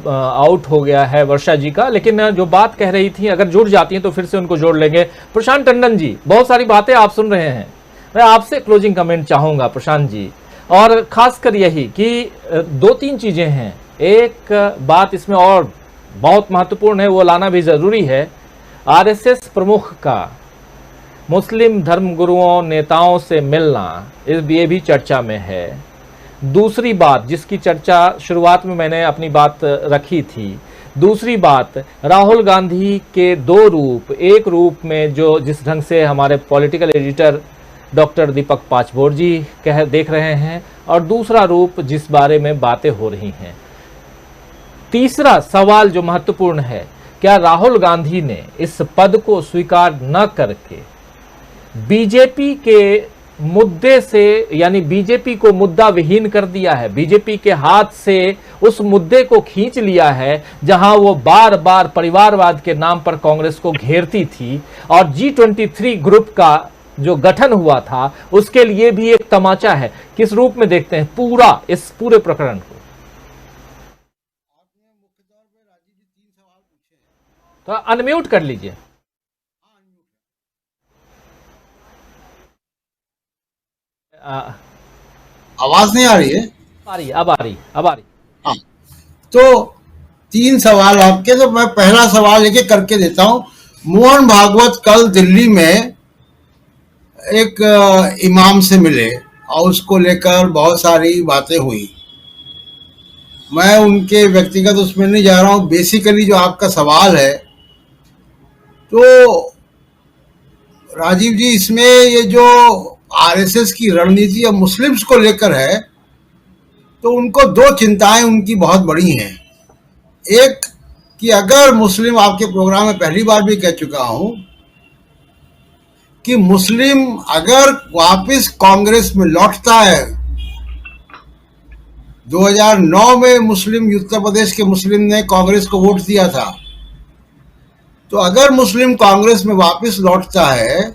आउट हो गया है वर्षा जी का। लेकिन जो बात कह रही थी, अगर जुड़ जाती हैं तो फिर से उनको जोड़ लेंगे। प्रशांत टंडन जी, बहुत सारी बातें आप सुन रहे हैं, मैं आपसे क्लोजिंग कमेंट चाहूंगा प्रशांत जी, और खासकर यही कि 2-3 चीजें हैं। एक बात इसमें और बहुत महत्वपूर्ण है, वो लाना भी जरूरी है। आरएसएस प्रमुख का मुस्लिम धर्मगुरुओं नेताओं से मिलना, ये भी चर्चा में है। दूसरी बात जिसकी चर्चा शुरुआत में मैंने अपनी बात रखी थी, दूसरी बात राहुल गांधी के 2 रूप, एक रूप में जो जिस ढंग से हमारे पॉलिटिकल एडिटर डॉक्टर दीपक पाचपोर जी देख रहे हैं, और दूसरा रूप जिस बारे में बातें हो रही हैं। तीसरा सवाल जो महत्वपूर्ण है, क्या राहुल गांधी ने इस पद को स्वीकार न करके बीजेपी के मुद्दे से, यानी बीजेपी को मुद्दा विहीन कर दिया है, बीजेपी के हाथ से उस मुद्दे को खींच लिया है जहां वो बार बार परिवारवाद के नाम पर कांग्रेस को घेरती थी, और G23 ग्रुप का जो गठन हुआ था उसके लिए भी एक तमाचा है। किस रूप में देखते हैं इस पूरे प्रकरण को? तो अनम्यूट कर लीजिए।
आवाज नहीं आ रही है?
अब आ रही
हाँ, तो 3 सवाल आपके, तो मैं पहला सवाल एक एक करके देता हूं। मोहन भागवत कल दिल्ली में एक इमाम से मिले और उसको लेकर बहुत सारी बातें हुई। मैं उनके व्यक्तिगत उसमें नहीं जा रहा हूं। बेसिकली जो आपका सवाल है, तो राजीव जी, इसमें ये जो आरएसएस की रणनीति अब मुस्लिम्स को लेकर है, तो उनको 2 चिंताएं उनकी बहुत बड़ी हैं। एक कि अगर मुस्लिम, आपके प्रोग्राम में पहली बार भी कह चुका हूं कि मुस्लिम अगर वापस कांग्रेस में लौटता है, 2009 में मुस्लिम, उत्तर प्रदेश के मुस्लिम ने कांग्रेस को वोट दिया था, तो अगर मुस्लिम कांग्रेस में वापस लौटता है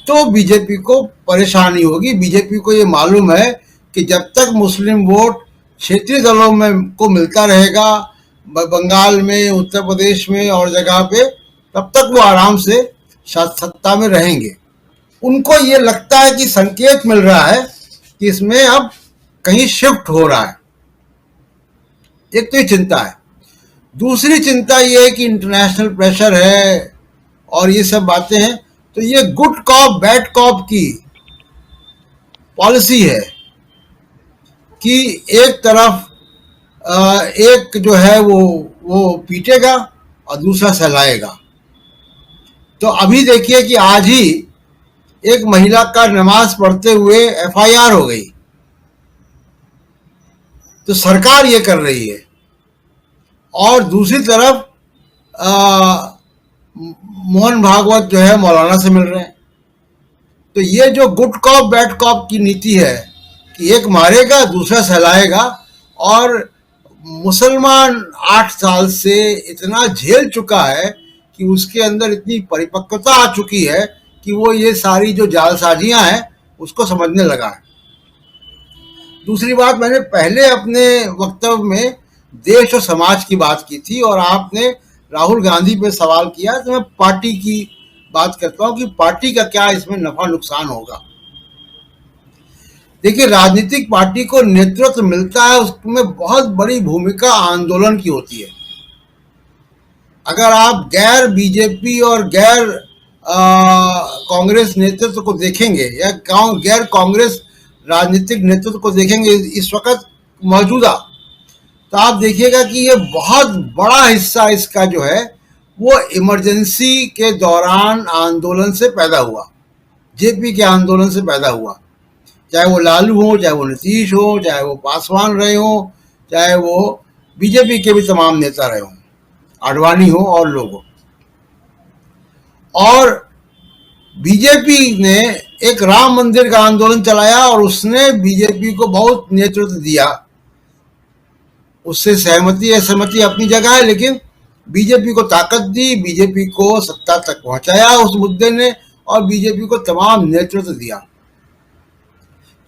तो बीजेपी को परेशानी होगी। बीजेपी को ये मालूम है कि जब तक मुस्लिम वोट क्षेत्रीय दलों में को मिलता रहेगा, बंगाल में, उत्तर प्रदेश में और जगह पे, तब तक वो आराम से सत्ता में रहेंगे। उनको ये लगता है कि संकेत मिल रहा है कि इसमें अब कहीं शिफ्ट हो रहा है। एक तो ये चिंता है। दूसरी चिंता ये है कि इंटरनेशनल प्रेशर है और ये सब बातें हैं, तो ये गुड कॉप बैड कॉप की पॉलिसी है कि एक तरफ एक जो है वो पीटेगा और दूसरा सहलाएगा। तो अभी देखिए कि आज ही एक महिला का नमाज पढ़ते हुए एफआईआर हो गई, तो सरकार ये कर रही है। और दूसरी तरफ मोहन भागवत जो है मौलाना से मिल रहे हैं। तो ये जो गुड कॉप बैड कॉप की नीति है कि एक मारेगा दूसरा सहलाएगा, और मुसलमान 8 साल से इतना झेल चुका है कि उसके अंदर इतनी परिपक्वता आ चुकी है कि वो ये सारी जो जालसाजियां हैं उसको समझने लगा है। दूसरी बात, मैंने पहले अपने वक्तव्य में देश और समाज की बात की थी और आपने राहुल गांधी पे सवाल किया, तो मैं पार्टी की बात करता हूं कि पार्टी का क्या इसमें नफा नुकसान होगा। देखिए, राजनीतिक पार्टी को नेतृत्व मिलता है, उसमें बहुत बड़ी भूमिका आंदोलन की होती है। अगर आप गैर बीजेपी और गैर कांग्रेस नेतृत्व को देखेंगे या गैर कांग्रेस राजनीतिक नेतृत्व को देखेंगे इस वक्त मौजूदा, तो आप देखिएगा कि ये बहुत बड़ा हिस्सा इसका जो है वो इमरजेंसी के दौरान आंदोलन से पैदा हुआ, जेपी के आंदोलन से पैदा हुआ। चाहे वो लालू हो, चाहे वो नीतीश हो, चाहे वो पासवान रहे हो, चाहे वो बीजेपी के भी तमाम नेता रहे हों, आडवाणी हो और लोग हो। और बीजेपी ने एक राम मंदिर का आंदोलन चलाया और उसने बीजेपी को बहुत नेतृत्व दिया। उससे सहमति असहमति अपनी जगह है, लेकिन बीजेपी को ताकत दी, बीजेपी को सत्ता तक पहुंचाया उस मुद्दे ने, और बीजेपी को तमाम नेतृत्व दिया।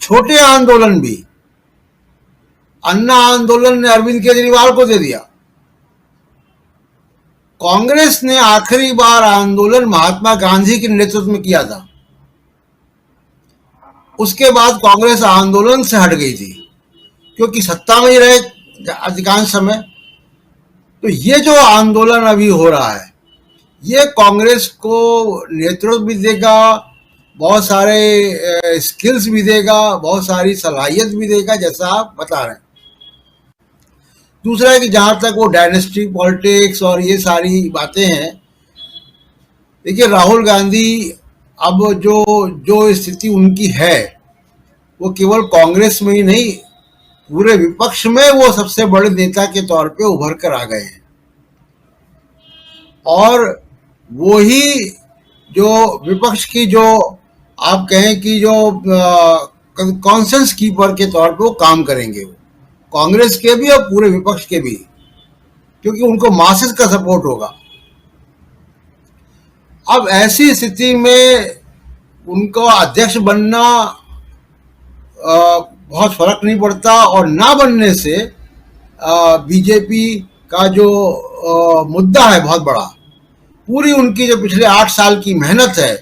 छोटे आंदोलन भी, अन्ना आंदोलन ने अरविंद केजरीवाल को दे दिया। कांग्रेस ने आखिरी बार आंदोलन महात्मा गांधी के नेतृत्व में किया था, उसके बाद कांग्रेस आंदोलन से हट गई थी क्योंकि सत्ता में ही रहे अधिकांश समय। तो ये जो आंदोलन अभी हो रहा है, ये कांग्रेस को नेतृत्व भी देगा, बहुत सारे स्किल्स भी देगा, बहुत सारी सलाहियत भी देगा, जैसा आप बता रहे हैं। दूसरा है कि जहां तक वो डायनेस्टी पॉलिटिक्स और ये सारी बातें हैं, देखिए राहुल गांधी अब जो स्थिति उनकी है, वो केवल कांग्रेस में ही नहीं, पूरे विपक्ष में वो सबसे बड़े नेता के तौर पे उभर कर आ गए हैं। और वो ही जो विपक्ष की, जो आप कहें कि जो कॉन्सेंस कीपर के तौर पे वो काम करेंगे, वो कांग्रेस के भी और पूरे विपक्ष के भी, क्योंकि उनको मासेस का सपोर्ट होगा। अब ऐसी स्थिति में उनको अध्यक्ष बनना बहुत फर्क नहीं पड़ता, और ना बनने से बीजेपी का जो मुद्दा है बहुत बड़ा, पूरी उनकी जो पिछले 8 साल की मेहनत है,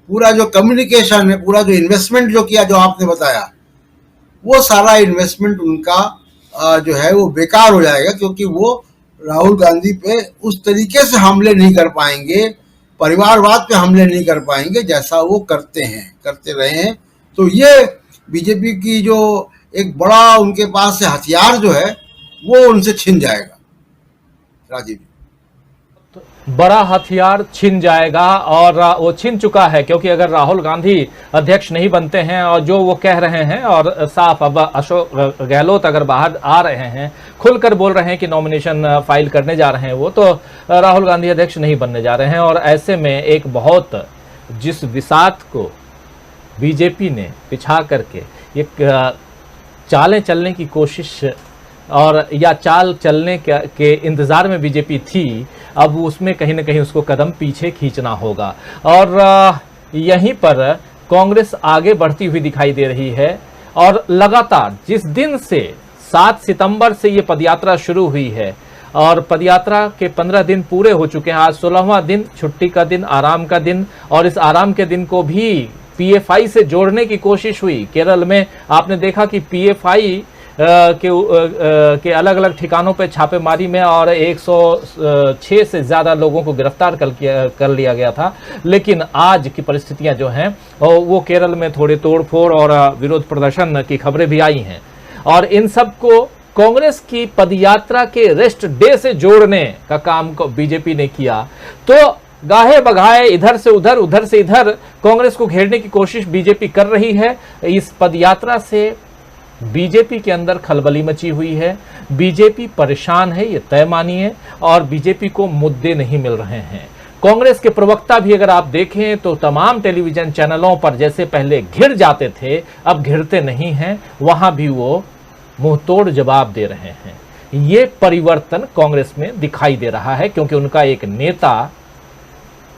पूरा जो कम्युनिकेशन है, पूरा जो इन्वेस्टमेंट जो किया, जो आपने बताया, वो सारा इन्वेस्टमेंट उनका जो है वो बेकार हो जाएगा, क्योंकि वो राहुल गांधी पे उस तरीके से हमले नहीं कर पाएंगे, परिवारवाद पे हमले नहीं कर पाएंगे जैसा वो करते रहे हैं। तो ये बीजेपी की जो एक बड़ा उनके पास से हथियार जो है वो उनसे छिन जाएगा। राजीव,
बड़ा हथियार छिन जाएगा और वो छिन चुका है, क्योंकि अगर राहुल गांधी अध्यक्ष नहीं बनते हैं और जो वो कह रहे हैं, और साफ अब अशोक गहलोत अगर बाहर आ रहे हैं, खुलकर बोल रहे हैं कि नॉमिनेशन फाइल करने जा रहे हैं वो, तो राहुल गांधी अध्यक्ष नहीं बनने जा रहे हैं। और ऐसे में एक बहुत जिस विसात को बीजेपी ने पिछा करके एक चालें चलने की कोशिश और या चाल चलने के इंतज़ार में बीजेपी थी, अब उसमें कहीं ना कहीं उसको कदम पीछे खींचना होगा। और यहीं पर कांग्रेस आगे बढ़ती हुई दिखाई दे रही है। और लगातार जिस दिन से 7 सितंबर से ये पदयात्रा शुरू हुई है और पदयात्रा के 15 दिन पूरे हो चुके हैं, आज 16वां दिन, छुट्टी का दिन, आराम का दिन, और इस आराम के दिन को भी पीएफआई से जोड़ने की कोशिश हुई। केरल में आपने देखा कि पीएफआई के अलग अलग ठिकानों पे छापेमारी में और 106 से ज़्यादा लोगों को गिरफ्तार कर लिया गया था। लेकिन आज की परिस्थितियां जो हैं वो केरल में थोड़े तोड़फोड़ और विरोध प्रदर्शन की खबरें भी आई हैं। और इन सब को कांग्रेस की पदयात्रा के रेस्ट डे से जोड़ने का काम बीजेपी ने किया। तो गाहे बगाए इधर से उधर, उधर से इधर कांग्रेस को घेरने की कोशिश बीजेपी कर रही है। इस पदयात्रा से बीजेपी के अंदर खलबली मची हुई है, बीजेपी परेशान है, ये तय मानिए, और बीजेपी को मुद्दे नहीं मिल रहे हैं। कांग्रेस के प्रवक्ता भी अगर आप देखें तो तमाम टेलीविजन चैनलों पर जैसे पहले घिर जाते थे, अब घिरते नहीं हैं, वहां भी वो मुंहतोड़ जवाब दे रहे हैं। ये परिवर्तन कांग्रेस में दिखाई दे रहा है, क्योंकि उनका एक नेता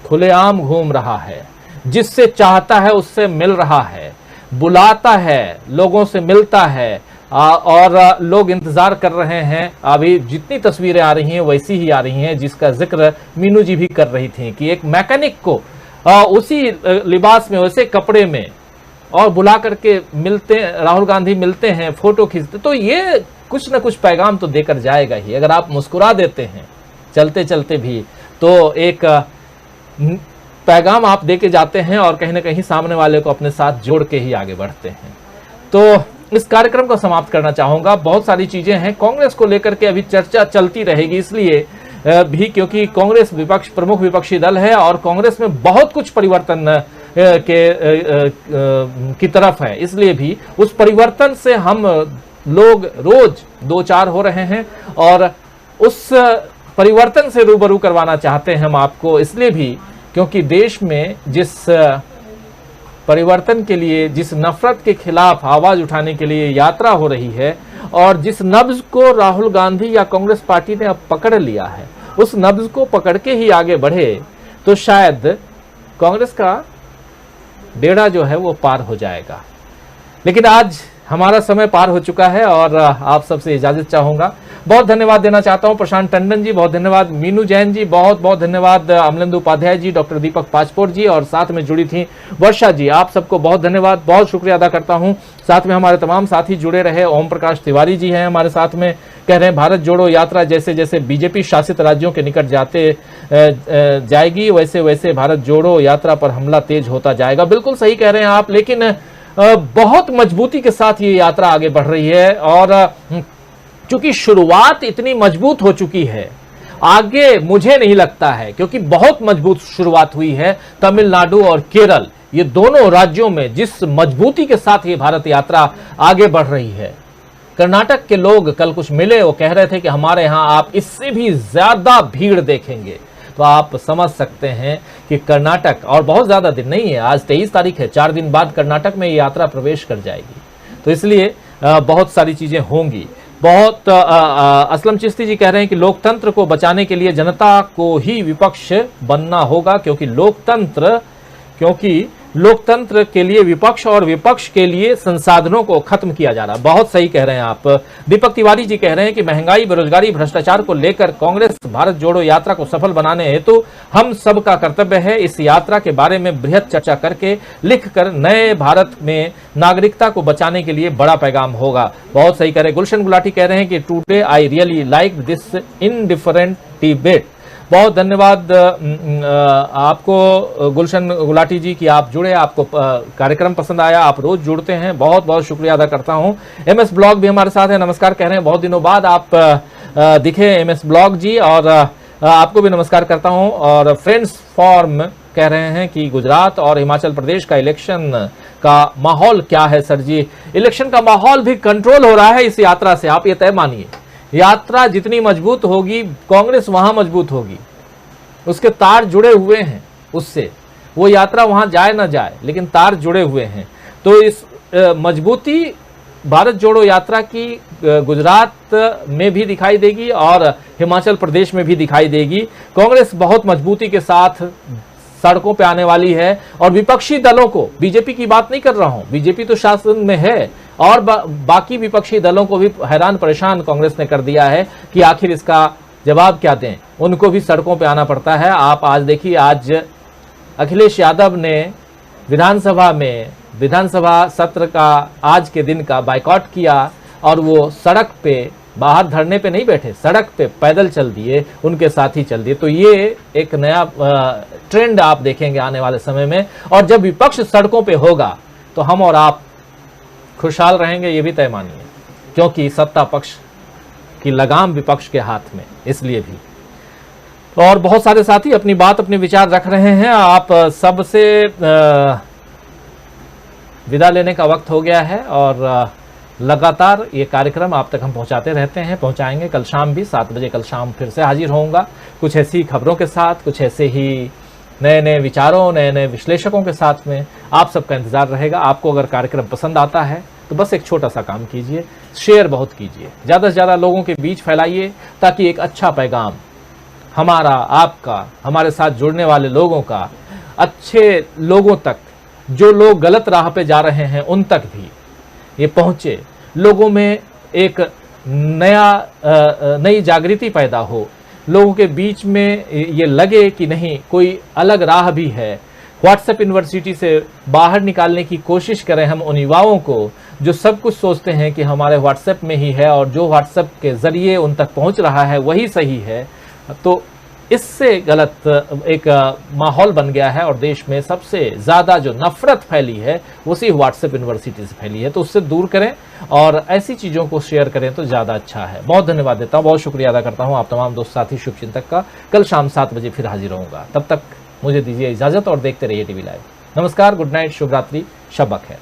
खुलेआम घूम रहा है, जिससे चाहता है उससे मिल रहा है, बुलाता है, लोगों से मिलता है, और लोग इंतजार कर रहे हैं। अभी जितनी तस्वीरें आ रही हैं वैसी ही आ रही हैं, जिसका जिक्र मीनू जी भी कर रही थी कि एक मैकेनिक को उसी लिबास में, वैसे कपड़े में, और बुला करके मिलते, राहुल गांधी मिलते हैं, फोटो खींचते। तो ये कुछ ना कुछ पैगाम तो देकर जाएगा ही। अगर आप मुस्कुरा देते हैं चलते चलते भी, तो एक पैगाम आप देके जाते हैं और कहीं ना कहीं सामने वाले को अपने साथ जोड़ के ही आगे बढ़ते हैं। तो इस कार्यक्रम को समाप्त करना चाहूंगा। बहुत सारी चीजें हैं कांग्रेस को लेकर के, अभी चर्चा चलती रहेगी, इसलिए भी क्योंकि कांग्रेस विपक्ष, प्रमुख विपक्षी दल है और कांग्रेस में बहुत कुछ परिवर्तन की तरफ है, इसलिए भी उस परिवर्तन से हम लोग रोज 2-4 हो रहे हैं और उस परिवर्तन से रूबरू करवाना चाहते हैं हम आपको, इसलिए भी क्योंकि देश में जिस परिवर्तन के लिए, जिस नफरत के खिलाफ आवाज उठाने के लिए यात्रा हो रही है, और जिस नब्ज को राहुल गांधी या कांग्रेस पार्टी ने अब पकड़ लिया है, उस नब्ज को पकड़ के ही आगे बढ़े तो शायद कांग्रेस का बेड़ा जो है वो पार हो जाएगा। लेकिन आज हमारा समय पार हो चुका है और आप सबसे इजाजत चाहूंगा। बहुत धन्यवाद देना चाहता हूं प्रशांत टंडन जी, बहुत धन्यवाद मीनू जैन जी, बहुत बहुत धन्यवाद अमलेंदु उपाध्याय जी, डॉक्टर दीपक पासपोर्ट जी, और साथ में जुड़ी थी वर्षा जी। आप सबको बहुत धन्यवाद, बहुत शुक्रिया अदा करता हूं। साथ में हमारे तमाम साथी जुड़े रहे। ओम प्रकाश तिवारी जी हैं हमारे साथ में, कह रहे हैं भारत जोड़ो यात्रा जैसे जैसे बीजेपी शासित राज्यों के निकट जाएगी, वैसे वैसे भारत जोड़ो यात्रा पर हमला तेज होता जाएगा। बिल्कुल सही कह रहे हैं आप, लेकिन बहुत मजबूती के साथ ये यात्रा आगे बढ़ रही है, और चूंकि शुरुआत इतनी मजबूत हो चुकी है, आगे मुझे नहीं लगता है, क्योंकि बहुत मजबूत शुरुआत हुई है तमिलनाडु और केरल, ये दोनों राज्यों में जिस मजबूती के साथ ये भारत यात्रा आगे बढ़ रही है। कर्नाटक के लोग कल कुछ मिले, वो कह रहे थे कि हमारे यहां आप इससे भी ज्यादा भीड़ देखेंगे। तो आप समझ सकते हैं कि कर्नाटक, और बहुत ज्यादा दिन नहीं है, आज 23 तारीख है, 4 दिन बाद कर्नाटक में ये यात्रा प्रवेश कर जाएगी। तो इसलिए बहुत सारी चीजें होंगी। बहुत असलम चिश्ती जी कह रहे हैं कि लोकतंत्र को बचाने के लिए जनता को ही विपक्ष बनना होगा, क्योंकि लोकतंत्र के लिए विपक्ष और विपक्ष के लिए संसाधनों को खत्म किया जा रहा है। बहुत सही कह रहे हैं आप। दीपक तिवारी जी कह रहे हैं कि महंगाई, बेरोजगारी, भ्रष्टाचार को लेकर कांग्रेस भारत जोड़ो यात्रा को सफल बनाने हेतु हम सबका कर्तव्य है इस यात्रा के बारे में बृहद चर्चा करके लिखकर नए भारत में नागरिकता को बचाने के लिए बड़ा पैगाम होगा। बहुत सही कह रहे। गुलशन गुलाटी कह रहे हैं कि today I really like this indifferent debate. बहुत धन्यवाद आपको गुलशन गुलाटी जी कि आप जुड़े, आपको कार्यक्रम पसंद आया, आप रोज जुड़ते हैं, बहुत बहुत शुक्रिया अदा करता हूं। MS ब्लॉग भी हमारे साथ है, नमस्कार कह रहे हैं, बहुत दिनों बाद आप दिखे MS ब्लॉग जी, और आपको भी नमस्कार करता हूं। और फ्रेंड्स फॉर्म कह रहे हैं कि गुजरात और हिमाचल प्रदेश का इलेक्शन का माहौल क्या है सर जी? इलेक्शन का माहौल भी कंट्रोल हो रहा है इस यात्रा से, आप ये तय मानिए। यात्रा जितनी मजबूत होगी कांग्रेस वहां मजबूत होगी, उसके तार जुड़े हुए हैं उससे, वो यात्रा वहां जाए ना जाए लेकिन तार जुड़े हुए हैं। तो इस मजबूती भारत जोड़ो यात्रा की गुजरात में भी दिखाई देगी और हिमाचल प्रदेश में भी दिखाई देगी। कांग्रेस बहुत मजबूती के साथ सड़कों पे आने वाली है और विपक्षी दलों को, बीजेपी की बात नहीं कर रहा हूं, बीजेपी तो शासन में है, और बाकी विपक्षी दलों को भी हैरान परेशान कांग्रेस ने कर दिया है कि आखिर इसका जवाब क्या दें। उनको भी सड़कों पे आना पड़ता है। आप आज देखिए, आज अखिलेश यादव ने विधानसभा में विधानसभा सत्र का आज के दिन का बायकॉट किया और वो सड़क पे, बाहर धरने पे नहीं बैठे, सड़क पे पैदल चल दिए, उनके साथ ही चल दिए। तो ये एक नया ट्रेंड आप देखेंगे आने वाले समय में। और जब विपक्ष सड़कों पे होगा तो हम और आप खुशहाल रहेंगे, ये भी तय मानिए, क्योंकि सत्ता पक्ष की लगाम विपक्ष के हाथ में, इसलिए भी। और बहुत सारे साथी अपनी बात, अपने विचार रख रहे हैं। आप सबसे विदा लेने का वक्त हो गया है और लगातार ये कार्यक्रम आप तक हम पहुंचाते रहते हैं, पहुंचाएंगे। कल शाम भी 7 बजे, कल शाम फिर से हाजिर होऊंगा कुछ ऐसी खबरों के साथ, कुछ ऐसे ही नए नए विचारों, नए नए विश्लेषकों के साथ में। आप सबका इंतजार रहेगा। आपको अगर कार्यक्रम पसंद आता है तो बस एक छोटा सा काम कीजिए, शेयर बहुत कीजिए, ज़्यादा से ज़्यादा लोगों के बीच फैलाइए, ताकि एक अच्छा पैगाम हमारा, आपका, हमारे साथ जुड़ने वाले लोगों का अच्छे लोगों तक, जो लोग गलत राह पे जा रहे हैं उन तक भी ये पहुँचे, लोगों में एक नई जागृति पैदा हो, लोगों के बीच में ये लगे कि नहीं, कोई अलग राह भी है। व्हाट्सएप यूनिवर्सिटी से बाहर निकालने की कोशिश करें हम उन युवाओं को जो सब कुछ सोचते हैं कि हमारे व्हाट्सएप में ही है और जो व्हाट्सएप के ज़रिए उन तक पहुंच रहा है वही सही है। तो इससे गलत एक माहौल बन गया है और देश में सबसे ज़्यादा जो नफरत फैली है उसी व्हाट्सएप यूनिवर्सिटी से फैली है। तो उससे दूर करें और ऐसी चीज़ों को शेयर करें तो ज़्यादा अच्छा है। बहुत धन्यवाद देता हूँ, बहुत शुक्रिया अदा करता हूँ आप तमाम दोस्त साथी शुभचिंतक का। कल शाम 7 बजे फिर हाजिर होऊंगा। तब तक मुझे दीजिए इजाज़त और देखते रहिए टीवी लाइव। नमस्कार, गुड नाइट, शुभ रात्रि, शब बखैर।